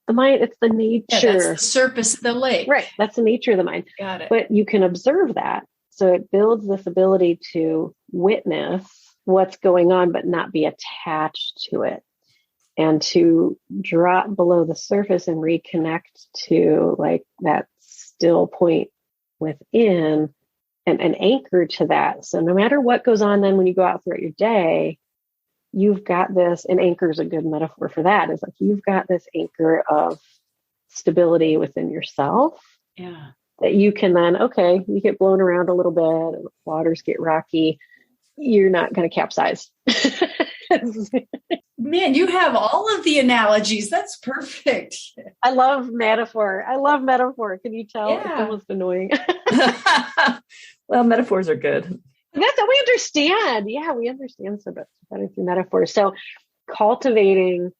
The mind, it's the nature. Yeah, that's the surface of the lake. Right. That's the nature of the mind. Got it. But you can observe that. So it builds this ability to witness what's going on, but not be attached to it. And to drop below the surface and reconnect to like that still point within and anchor to that. So no matter what goes on then when you go out throughout your day, you've got this, and anchor is a good metaphor for that. It's like you've got this anchor of stability within yourself. Yeah. That you can then, you get blown around a little bit, waters get rocky, you're not going to capsize. Man, you have all of the analogies. That's perfect. I love metaphor. Can you tell? Yeah. It's almost annoying. Well, metaphors are good. That's what we understand. Yeah, we understand so better through metaphor. So cultivating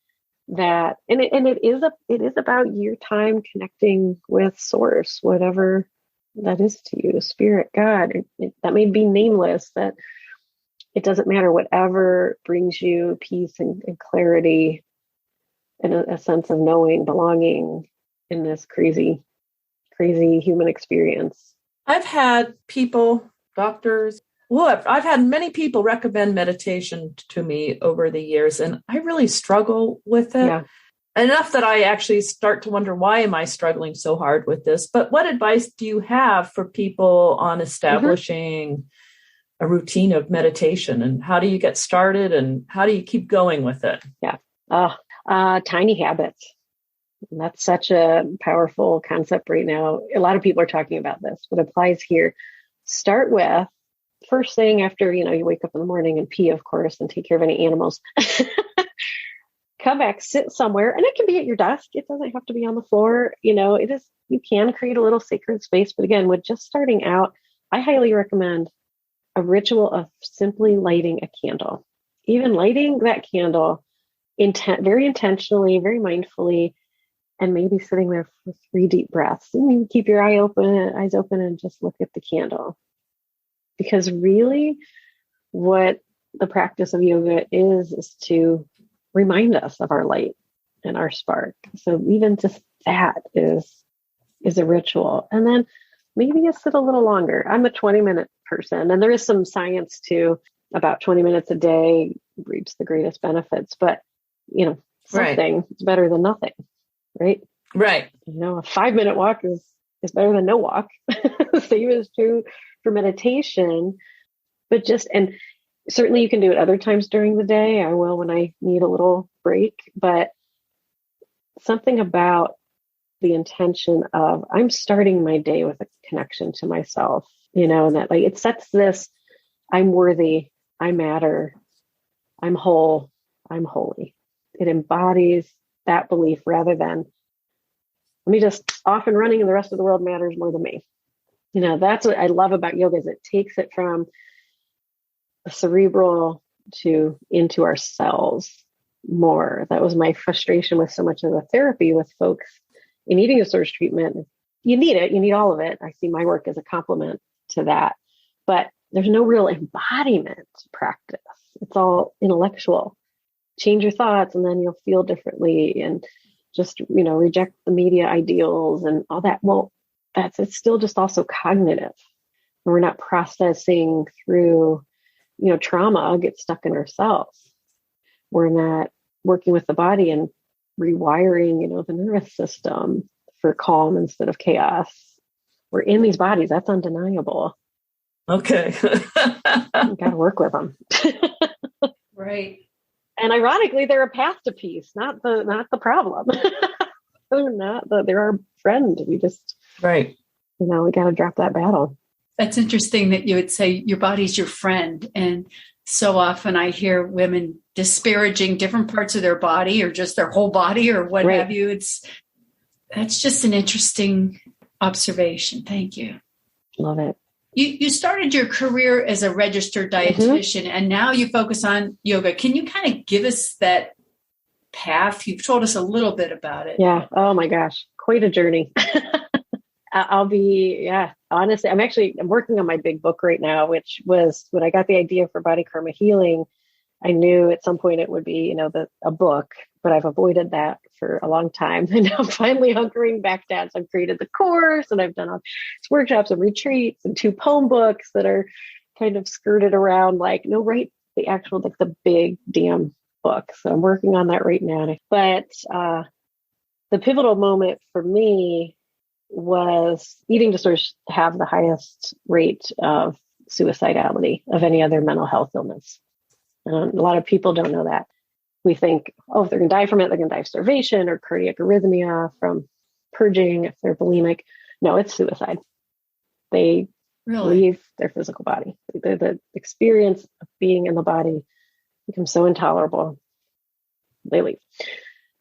that, and it is about your time connecting with source, whatever that is to you, spirit, God. That may be nameless. That it doesn't matter. Whatever brings you peace and clarity, and a sense of knowing, belonging in this crazy human experience. I've had people, doctors, I've had many people recommend meditation to me over the years, and I really struggle with it. Yeah. Enough that I actually start to wonder, why am I struggling so hard with this? But what advice do you have for people on establishing a routine of meditation, and how do you get started, and how do you keep going with it? Yeah. Tiny habits. And that's such a powerful concept right now. A lot of people are talking about this, but it applies here. start with first thing after, you wake up in the morning and pee, of course, and take care of any animals. Come back, sit somewhere, and it can be at your desk. It doesn't have to be on the floor. You can create a little sacred space. But again, with just starting out, I highly recommend a ritual of simply lighting a candle. Even lighting that candle very intentionally, very mindfully, and maybe sitting there for 3 deep breaths. And you keep your eyes open and just look at the candle. Because really what the practice of yoga is to remind us of our light and our spark. So even just that is a ritual. And then maybe you sit a little longer. I'm a 20-minute person, and there is some science to about 20 minutes a day reaps the greatest benefits, but something is better than nothing, right? Right. A 5-minute walk is better than no walk. Same is true for meditation, but and certainly you can do it other times during the day. I will when I need a little break, but something about the intention of I'm starting my day with a connection to myself, and that it sets this, I'm worthy, I matter, I'm whole, I'm holy. It embodies that belief rather than let me just off and running and the rest of the world matters more than me. That's what I love about yoga is it takes it from the cerebral into our cells more. That was my frustration with so much of the therapy with folks in eating disorders treatment. You need it. You need all of it. I see my work as a complement to that, but there's no real embodiment practice. It's all intellectual. Change your thoughts and then you'll feel differently, and just, reject the media ideals and all that. Well, it's still just also cognitive. We're not processing through, trauma gets stuck in ourselves. We're not working with the body and rewiring, the nervous system for calm instead of chaos. We're in these bodies. That's undeniable. Okay. You got to work with them. Right. And ironically, they're a path to peace, not the problem. They're our friend. We just, right. We got to drop that battle. That's interesting that you would say your body's your friend. And so often I hear women disparaging different parts of their body or just their whole body or what have you. That's just an interesting observation. Thank you. Love it. You started your career as a registered dietitian, and now you focus on yoga. Can you kind of give us that path? You've told us a little bit about it. Yeah. Oh my gosh. Quite a journey. Honestly, I'm working on my big book right now, which was when I got the idea for body karma healing. I knew at some point it would be, a book, but I've avoided that for a long time. And now I'm finally hunkering back down. So I've created the course and I've done all these workshops and retreats and 2 poem books that are kind of skirted around write the actual, the big damn book. So I'm working on that right now. But the pivotal moment for me was eating disorders have the highest rate of suicidality of any other mental health illness. A lot of people don't know that. We think, if they're going to die from it, they're going to die of starvation or cardiac arrhythmia from purging if they're bulimic. No, it's suicide. They leave their physical body. The experience of being in the body becomes so intolerable. They leave.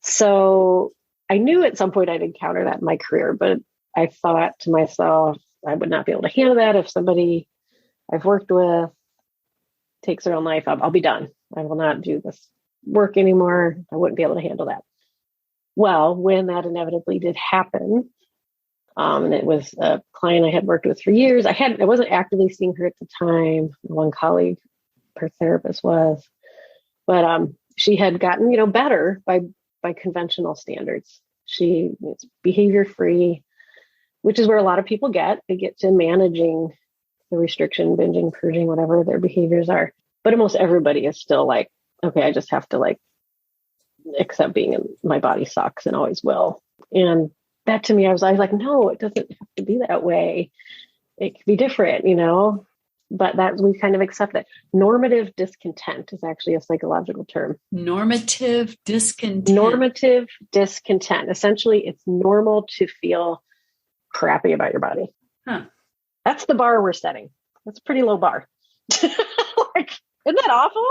So I knew at some point I'd encounter that in my career, but I thought to myself, I would not be able to handle that if somebody I've worked with takes their own life. I'll be done. I will not do this work anymore. I wouldn't be able to handle that. Well, when that inevitably did happen, and it was a client I had worked with for years. I wasn't actively seeing her at the time. One colleague, her therapist was, but she had gotten, better by conventional standards. She was behavior free, which is where a lot of people they get to managing the restriction, binging, purging, whatever their behaviors are. But almost everybody is still okay, I just have to accept being in my body sucks and always will. And that to me, I was like, no, it doesn't have to be that way. It could be different, but that we kind of accept that. Normative discontent is actually a psychological term. Normative discontent. Normative discontent. Essentially, it's normal to feel crappy about your body. Huh. That's the bar we're setting. That's a pretty low bar. Like, isn't that awful?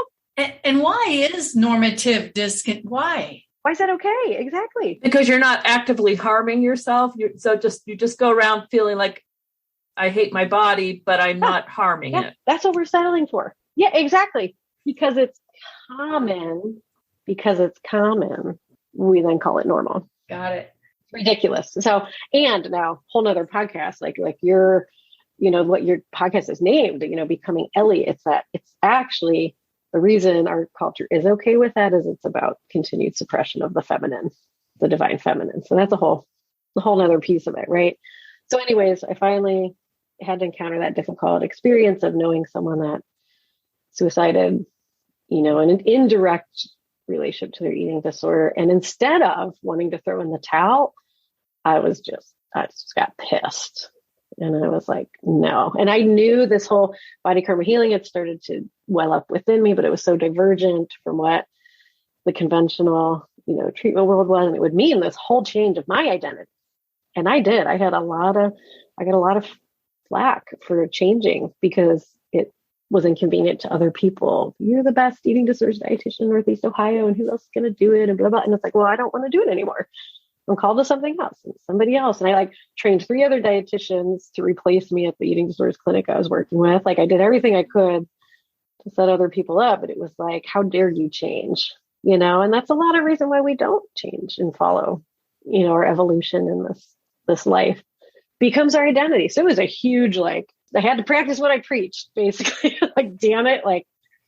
And why is normative discontent? Why? Why is that okay? Exactly. Because you're not actively harming yourself. You just go around feeling like I hate my body, but I'm not harming it. That's what we're settling for. Yeah, exactly. Because it's common. We then call it normal. Got it. It's ridiculous. So, and now whole nother podcast, like your, what your podcast is named, Becoming Ellie. It's actually the reason our culture is okay with that is it's about continued suppression of the feminine, the divine feminine. So that's a whole nother piece of it. Right. So anyways, I finally had to encounter that difficult experience of knowing someone that suicided, in an indirect relationship to their eating disorder. And instead of wanting to throw in the towel, I just got pissed. And I was like, no. And I knew this whole body karma healing had started to well up within me, but it was so divergent from what the conventional, treatment world was. And it would mean this whole change of my identity. And I did. I got a lot of flack for changing because it was inconvenient to other people. You're the best eating disorders dietitian in Northeast Ohio, and who else is going to do it? And blah, blah. And it's like, well, I don't want to do it anymore. I'm called to something else and somebody else. And I trained 3 other dietitians to replace me at the eating disorders clinic I was working with. I did everything I could to set other people up, but it was like, how dare you change? And that's a lot of reason why we don't change and follow, our evolution in this life becomes our identity. So it was a huge, I had to practice what I preached, basically. Damn it.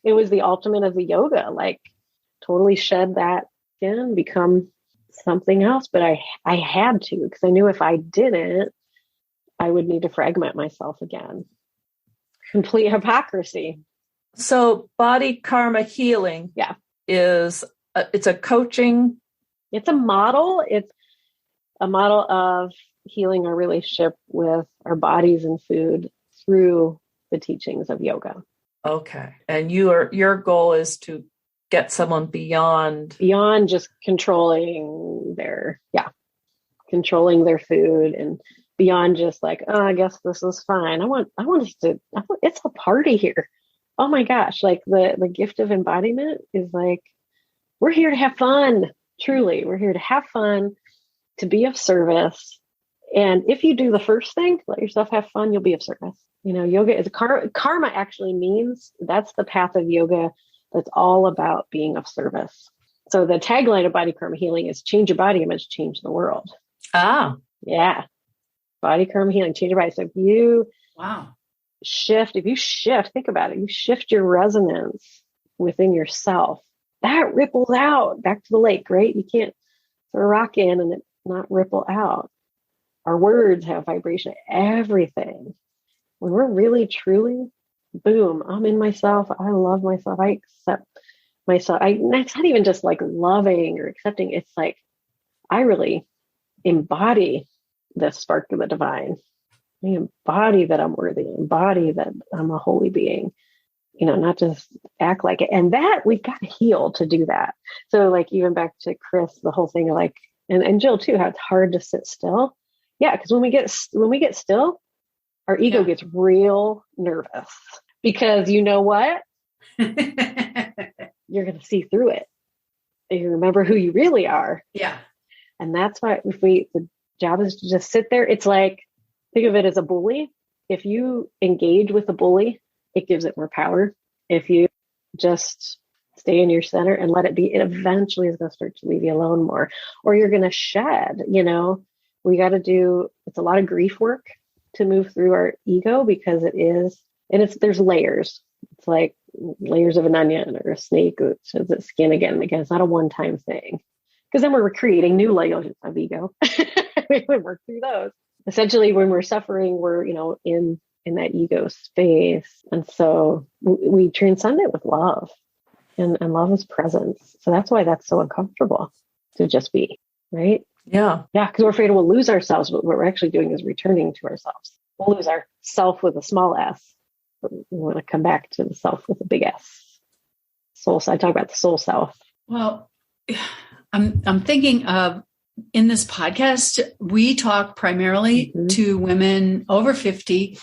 It was the ultimate of the yoga, totally shed that skin, become something else. But I had to, because I knew if I didn't, I would need to fragment myself again. Complete hypocrisy. So body karma healing is it's a coaching. It's a model. It's a model of healing our relationship with our bodies and food through the teachings of yoga. Okay. And your goal is to get someone beyond just controlling their food, and beyond just I guess this is fine. It's a party here. Oh my gosh. The gift of embodiment is we're here to have fun. Truly. We're here to have fun, to be of service. And if you do the first thing, let yourself have fun, you'll be of service. Yoga is karma actually means that's the path of yoga. That's all about being of service. So the tagline of body karma healing is change your body image, change the world. Ah, yeah. Body karma healing, change your body. So if you shift, think about it, you shift your resonance within yourself, that ripples out back to the lake, right? You can't throw a rock in and it not ripple out. Our words have vibration, everything. When we're really, truly, boom, I'm in myself. I love myself. I accept myself. It's not even just loving or accepting. It's I really embody the spark of the divine. I embody that I'm worthy, embody that I'm a holy being, not just act like it. And that we've got to heal to do that. So even back to Chris, the whole thing of and Jill too, how it's hard to sit still. Yeah. Because when we get still, our ego gets real nervous, because you know what? You're going to see through it. You remember who you really are. Yeah. And that's why the job is to just sit there. It's think of it as a bully. If you engage with a bully, it gives it more power. If you just stay in your center and let it be, it eventually is going to start to leave you alone more, or you're going to shed. We got to it's a lot of grief work to move through our ego, because there's layers. It's layers of an onion or a snake, which is the skin again and again. It's not a one-time thing, because then we're creating new layers of ego. We work through those. Essentially, when we're suffering, we're, in that ego space. And so we transcend it with love, and love is presence. So that's why that's so uncomfortable to just be, right? Yeah. Yeah. Because we're afraid we'll lose ourselves. But what we're actually doing is returning to ourselves. We'll lose our self with a small s. But we want to come back to the self with a big S. Soul. So I talk about the soul self. Well, I'm thinking of, in this podcast, we talk primarily to women over 50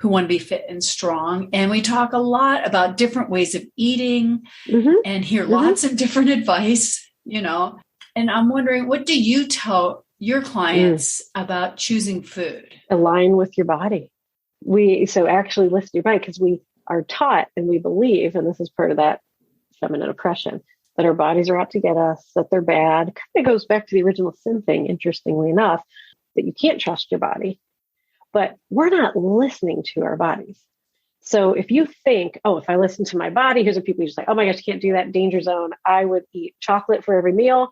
who want to be fit and strong. And we talk a lot about different ways of eating and hear lots of different advice, and I'm wondering, what do you tell your clients about choosing food? Align with your body. So actually listen to your body, because we are taught and we believe, and this is part of that feminine oppression, that our bodies are out to get us, that they're bad. Kind of goes back to the original sin thing, interestingly enough, that you can't trust your body. But we're not listening to our bodies. So if you think, if I listen to my body, here's what people just like, oh my gosh, you can't do that, danger zone. I would eat chocolate for every meal.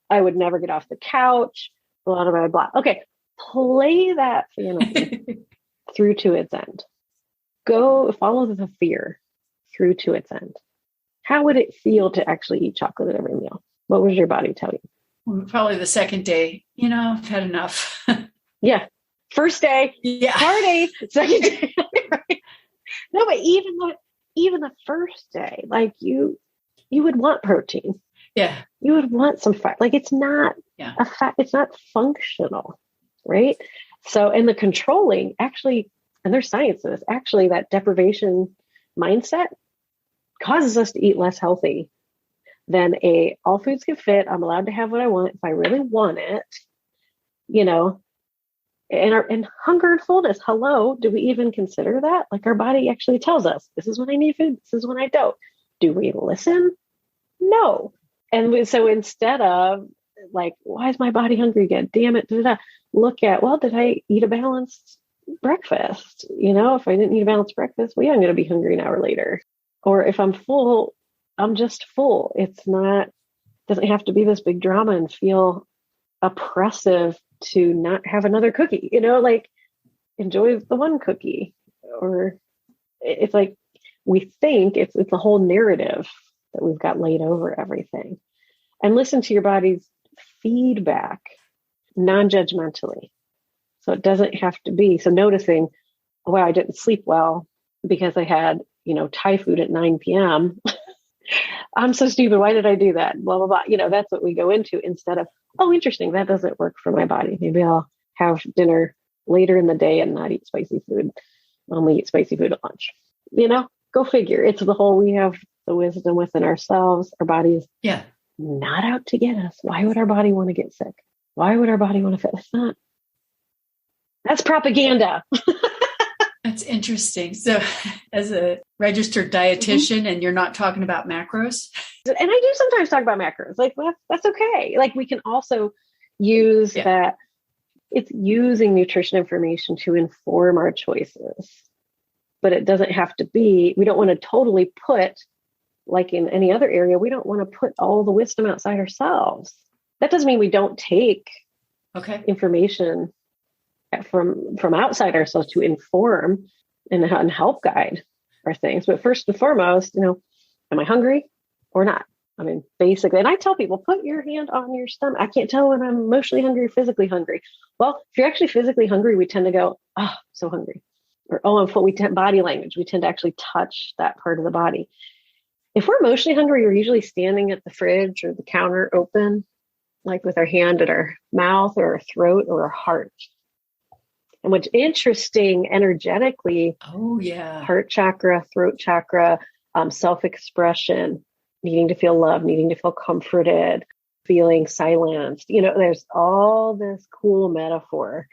I would never get off the couch, blah, blah, blah, blah. Okay, play that fantasy through to its end. Go follow the fear through to its end. How would it feel to actually eat chocolate at every meal? What would your body tell you? Well, probably the second day, I've had enough. Yeah. First day, party. Second day. Right? No, but even the first day, like you would want protein. Yeah. You would want some fat. Like it's not a fat, it's not functional, right? So, and the controlling actually, and there's science to this, actually that deprivation mindset causes us to eat less healthy than all foods get fit. I'm allowed to have what I want if I really want it, and hunger and fullness. Hello. Do we even consider that? Like our body actually tells us, this is when I need food. This is when I don't. Do we listen? No. And so instead of like, why is my body hungry again? Damn it. Look at, did I eat a balanced breakfast? If I didn't eat a balanced breakfast, I'm going to be hungry an hour later. Or if I'm full, I'm just full. Doesn't have to be this big drama and feel oppressive to not have another cookie, like enjoy the one cookie. Or it's like, we think it's the whole narrative that we've got laid over everything. And listen to your body's feedback non-judgmentally. So it doesn't have to be. So noticing, I didn't sleep well because I had, Thai food at 9 p.m. I'm so stupid. Why did I do that? Blah, blah, blah. That's what we go into instead of, interesting. That doesn't work for my body. Maybe I'll have dinner later in the day and not eat spicy food. Only eat spicy food at lunch. Go figure. It's the whole, we have the wisdom within ourselves. Our bodies not out to get us. Why would our body want to get sick? Why would our body want to fit? It's not. That's propaganda. That's interesting. So as a registered dietitian and you're not talking about macros? And I do sometimes talk about macros. Like, that's okay. Like we can also use that. It's using nutrition information to inform our choices. But it doesn't have to be, we don't want to totally put, like in any other area, we don't want to put all the wisdom outside ourselves. That doesn't mean we don't take information from outside ourselves to inform and help guide our things. But first and foremost, am I hungry or not? I mean, basically, and I tell people, put your hand on your stomach. I can't tell when I'm emotionally hungry or physically hungry. Well, if you're actually physically hungry, we tend to go, so hungry. Or, I'm full. Body language. We tend to actually touch that part of the body. If we're emotionally hungry, we're usually standing at the fridge or the counter open, like with our hand at our mouth or our throat or our heart. And what's interesting energetically, heart chakra, throat chakra, self-expression, needing to feel loved, needing to feel comforted, feeling silenced. There's all this cool metaphor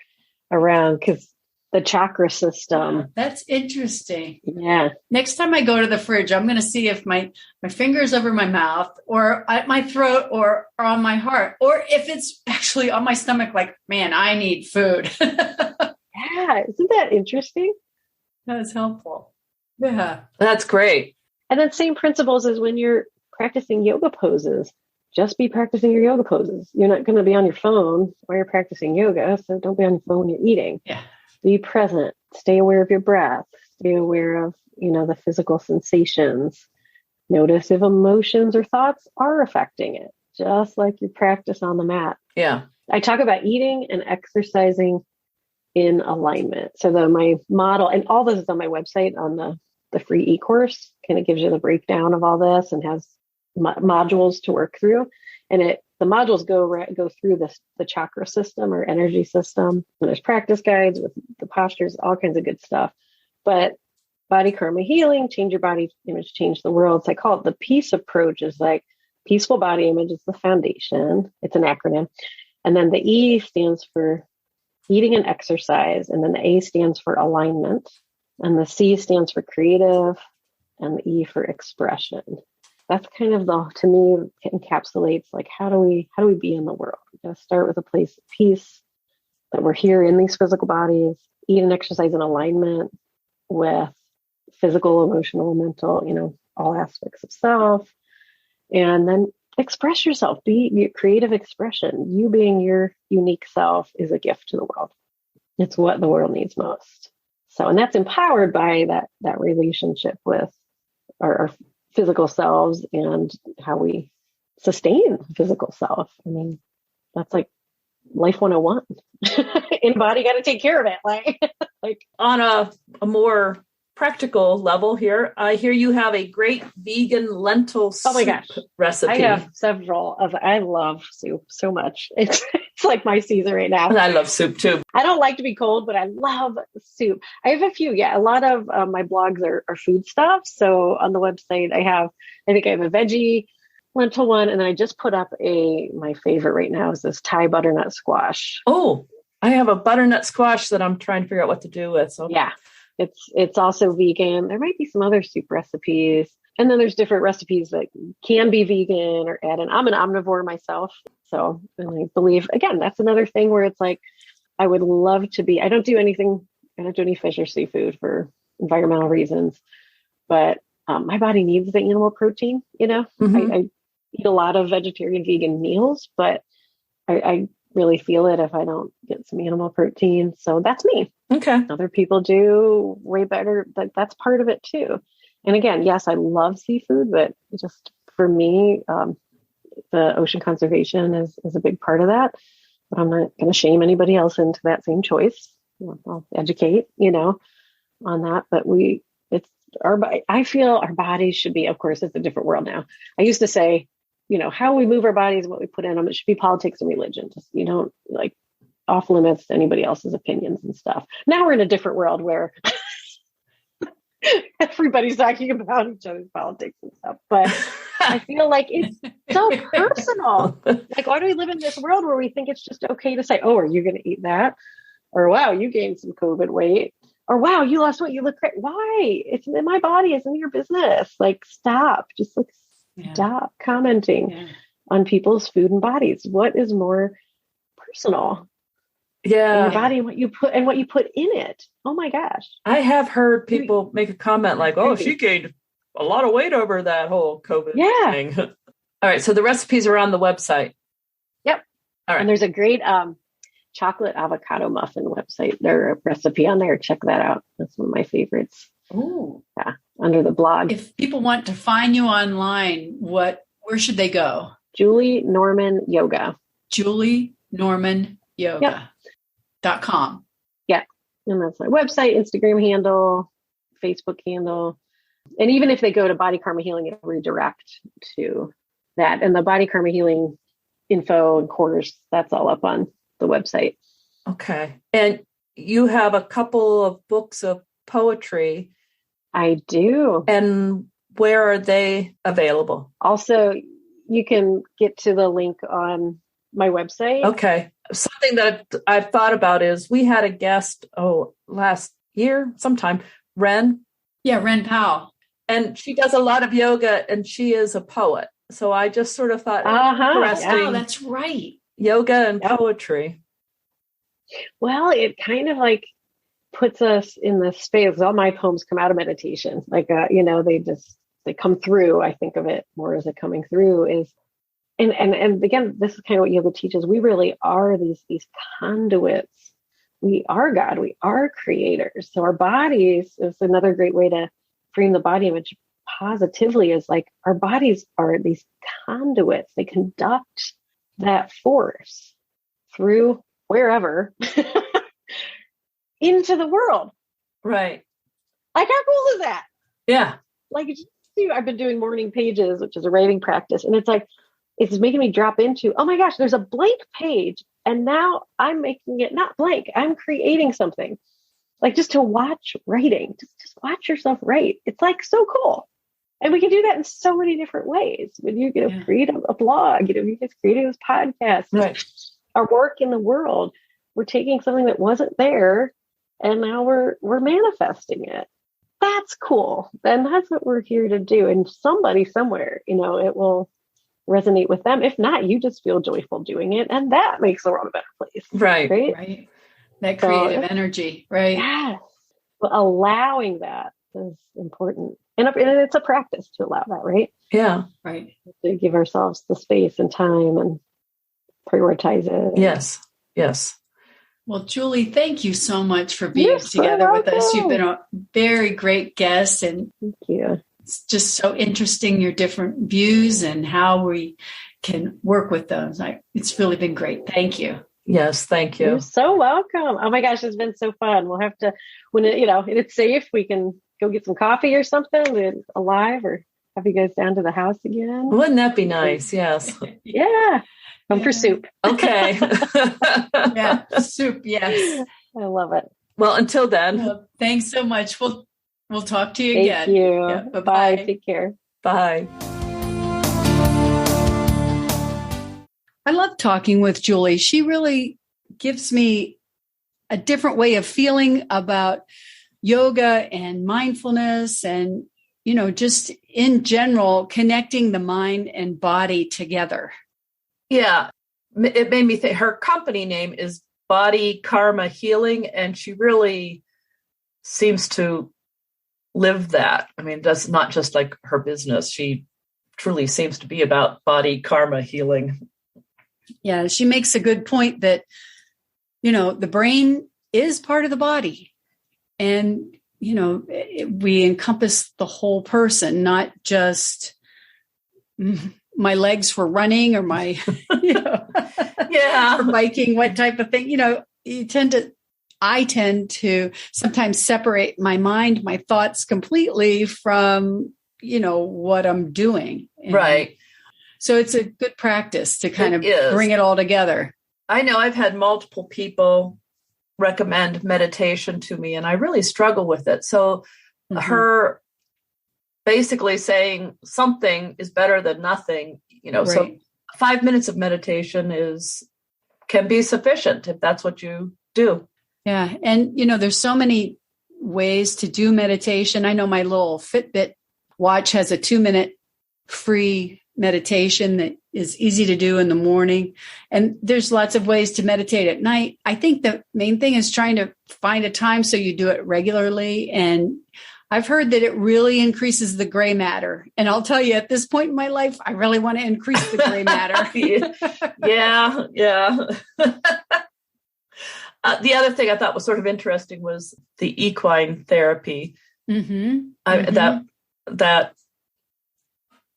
around because the chakra system. That's interesting. Yeah. Next time I go to the fridge, I'm going to see if my finger's over my mouth or at my throat or on my heart, or if it's actually on my stomach, like, man, I need food. Yeah. Isn't that interesting? That's helpful. Yeah. That's great. And then same principles as when you're practicing yoga poses. Just be practicing your yoga poses. You're not going to be on your phone while you're practicing yoga. So don't be on your phone when you're eating. Yeah. Be present, stay aware of your breath, stay aware of, the physical sensations. Notice if emotions or thoughts are affecting it, just like your practice on the mat. Yeah. I talk about eating and exercising in alignment. So my model, and all this is on my website on the free e-course, kind of gives you the breakdown of all this and has modules to work through. And the modules go through the chakra system or energy system. And there's practice guides with the postures, all kinds of good stuff. But body karma healing, change your body image, change the world. So I call it the peace approach. Is like peaceful body image is the foundation. It's an acronym. And then the E stands for eating and exercise. And then the A stands for alignment. And the C stands for creative. And the E for expression. That's kind of to me, encapsulates like, how do we be in the world? We got to start with a place of peace, that we're here in these physical bodies, eat and exercise in alignment with physical, emotional, mental, all aspects of self. And then express yourself, be creative expression. You being your unique self is a gift to the world. It's what the world needs most. So, and that's empowered by that relationship with our physical selves and how we sustain physical self. I mean, that's like life 101. In body, got to take care of it. Like on a more practical level here, I hear you have a great vegan lentil soup recipe. I have several I love soup so much. It's like my season right now. And I love soup too. I don't like to be cold, but I love soup. I have a few. Yeah. A lot of my blogs are food stuff. So on the website, I think I have a veggie lentil one. And then I just put up my favorite right now is this Thai butternut squash. Oh, I have a butternut squash that I'm trying to figure out what to do with. So yeah. It's also vegan. There might be some other soup recipes. And then there's different recipes that can be vegan or add in. I'm an omnivore myself. So I believe, again, that's another thing where it's like, I would love to be, I don't do any fish or seafood for environmental reasons, but my body needs the animal protein, Mm-hmm. I eat a lot of vegetarian, vegan meals, but I really feel it if I don't get some animal protein. So that's me. Okay. Other people do way better, but that's part of it too. And again, yes, I love seafood, but just for me, the ocean conservation is a big part of that. But I'm not going to shame anybody else into that same choice. I'll educate, on that. But I feel our bodies should be, of course, it's a different world now. I used to say, how we move our bodies, what we put in them, it should be politics and religion. Just, like off limits to anybody else's opinions and stuff. Now we're in a different world where everybody's talking about each other's politics and stuff. But I feel like it's so personal. Like, why do we live in this world where we think it's just okay to say, oh, are you going to eat that? Or, wow, you gained some COVID weight. Or, wow, you lost weight. You look great. Why? It's in my body. It's in your business. Like, stop. Just stop commenting on people's food and bodies. What is more personal? Yeah. Your body and what you put in it. Oh my gosh. I have heard people make a comment like, oh, she gained a lot of weight over that whole COVID thing. All right. So the recipes are on the website. Yep. All right. And there's a great chocolate avocado muffin website. There's a recipe on there. Check that out. That's one of my favorites. Oh, yeah. Under the blog. If people want to find you online, where should they go? Julie Norman Yoga. Julie Norman Yoga.com. Yeah. And that's my website, Instagram handle, Facebook handle. And even if they go to Body Karma Healing, it'll redirect to that. And the Body Karma Healing info and course, that's all up on the website. Okay. And you have a couple of books of poetry. I do. And where are they available? Also, you can get to the link on my website. Okay. Something that I've thought about is we had a guest, last year sometime, Ren. Yeah, Ren Powell. And she does a lot of yoga and she is a poet. So I just sort of thought, interesting. Oh, that's right. Yoga and poetry. Well, it kind of like puts us in this space. All my poems come out of meditation. Like, they come through. I think of it more as a coming through is, and again, this is kind of what yoga teaches. We really are these conduits. We are God. We are creators. So our bodies is another great way to frame the body image positively, is like our bodies are these conduits. They conduct that force through wherever into the world. Right. Like, how cool is that? Yeah. Like, I've been doing morning pages, which is a writing practice. And it's like, it's making me drop into, oh my gosh, there's a blank page. And now I'm making it not blank. I'm creating something. Like just to watch writing, just watch yourself write. It's like so cool. And we can do that in so many different ways. When you create a blog, you guys created this podcast, right. Our work in the world, we're taking something that wasn't there and now we're manifesting it. That's cool. And that's what we're here to do. And somebody somewhere, it will resonate with them. If not, you just feel joyful doing it. And that makes the world a better place. Right. Right. That creative energy. Right. Yeah. But allowing that is important. And it's a practice to allow that, right? Yeah. Right. To give ourselves the space and time and prioritize it. Yes. Yes. Well, Julie, thank you so much for being together with us. You've been a very great guest, and thank you. It's just so interesting, your different views and how we can work with those. It's really been great. Thank you. Yes, thank you. You're so welcome. Oh my gosh, it's been so fun. We'll have to, when it's safe, we can go get some coffee or something alive, or have you guys down to the house again. Wouldn't that be nice? Yes. Yeah. Come for soup. Okay. Yeah, soup. Yes. I love it. Well, until then. Well, thanks so much. We'll talk to you Thank again. You. Yeah, bye. Take care. Bye. I love talking with Julie. She really gives me a different way of feeling about yoga and mindfulness and, just in general, connecting the mind and body together. Yeah. It made me think her company name is Body Karma Healing, and she really seems to live that. I mean, that's not just like her business. She truly seems to be about body karma healing. Yeah, she makes a good point that, the brain is part of the body. And, we encompass the whole person, not just my legs for running or my, for biking, what type of thing, I tend to sometimes separate my mind, my thoughts completely from, what I'm doing. And right. So it's a good practice to kind of bring it all together. I know I've had multiple people recommend meditation to me, and I really struggle with it. So her basically saying something is better than nothing, right. So 5 minutes of meditation can be sufficient if that's what you do. Yeah. And, there's so many ways to do meditation. I know my little Fitbit watch has a 2-minute free meditation that is easy to do in the morning. And there's lots of ways to meditate at night. I think the main thing is trying to find a time so you do it regularly. And I've heard that it really increases the gray matter. And I'll tell you, at this point in my life, I really want to increase the gray matter. Yeah. The other thing I thought was sort of interesting was the equine therapy. That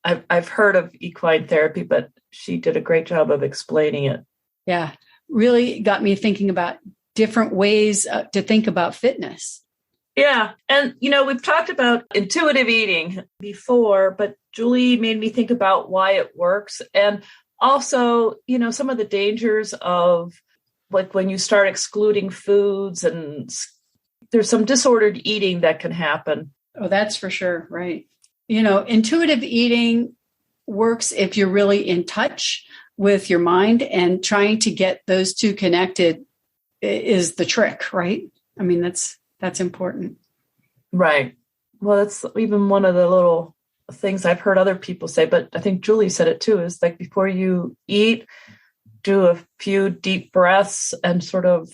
I've heard of equine therapy, but she did a great job of explaining it. Yeah, really got me thinking about different ways to think about fitness. Yeah. And, we've talked about intuitive eating before, but Julie made me think about why it works. And also, some of the dangers of like when you start excluding foods, and there's some disordered eating that can happen. Oh, that's for sure. Right. Intuitive eating works if you're really in touch with your mind, and trying to get those two connected is the trick, right? I mean, that's important. Right. Well, that's even one of the little things I've heard other people say, but I think Julie said it too, is like before you eat, do a few deep breaths and sort of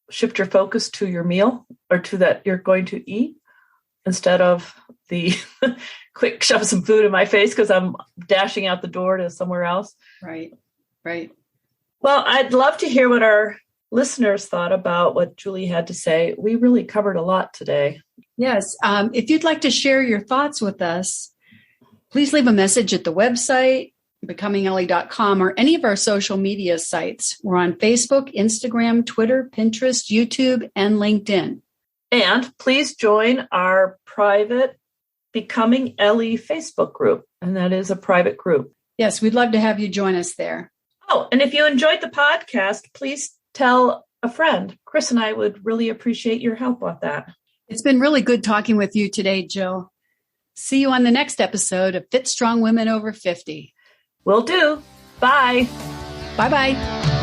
shift your focus to your meal or to that you're going to eat, instead of the quick shove some food in my face because I'm dashing out the door to somewhere else. Right. Well, I'd love to hear what our listeners thought about what Julie had to say. We really covered a lot today. Yes. If you'd like to share your thoughts with us, please leave a message at the website, becomingellie.com, or any of our social media sites. We're on Facebook, Instagram, Twitter, Pinterest, YouTube, and LinkedIn. And please join our private Becoming Ellie Facebook group. And that is a private group. Yes, we'd love to have you join us there. Oh, and if you enjoyed the podcast, please tell a friend. Chris and I would really appreciate your help with that. It's been really good talking with you today, Jill. See you on the next episode of Fit Strong Women Over 50. Will do. Bye. Bye-bye.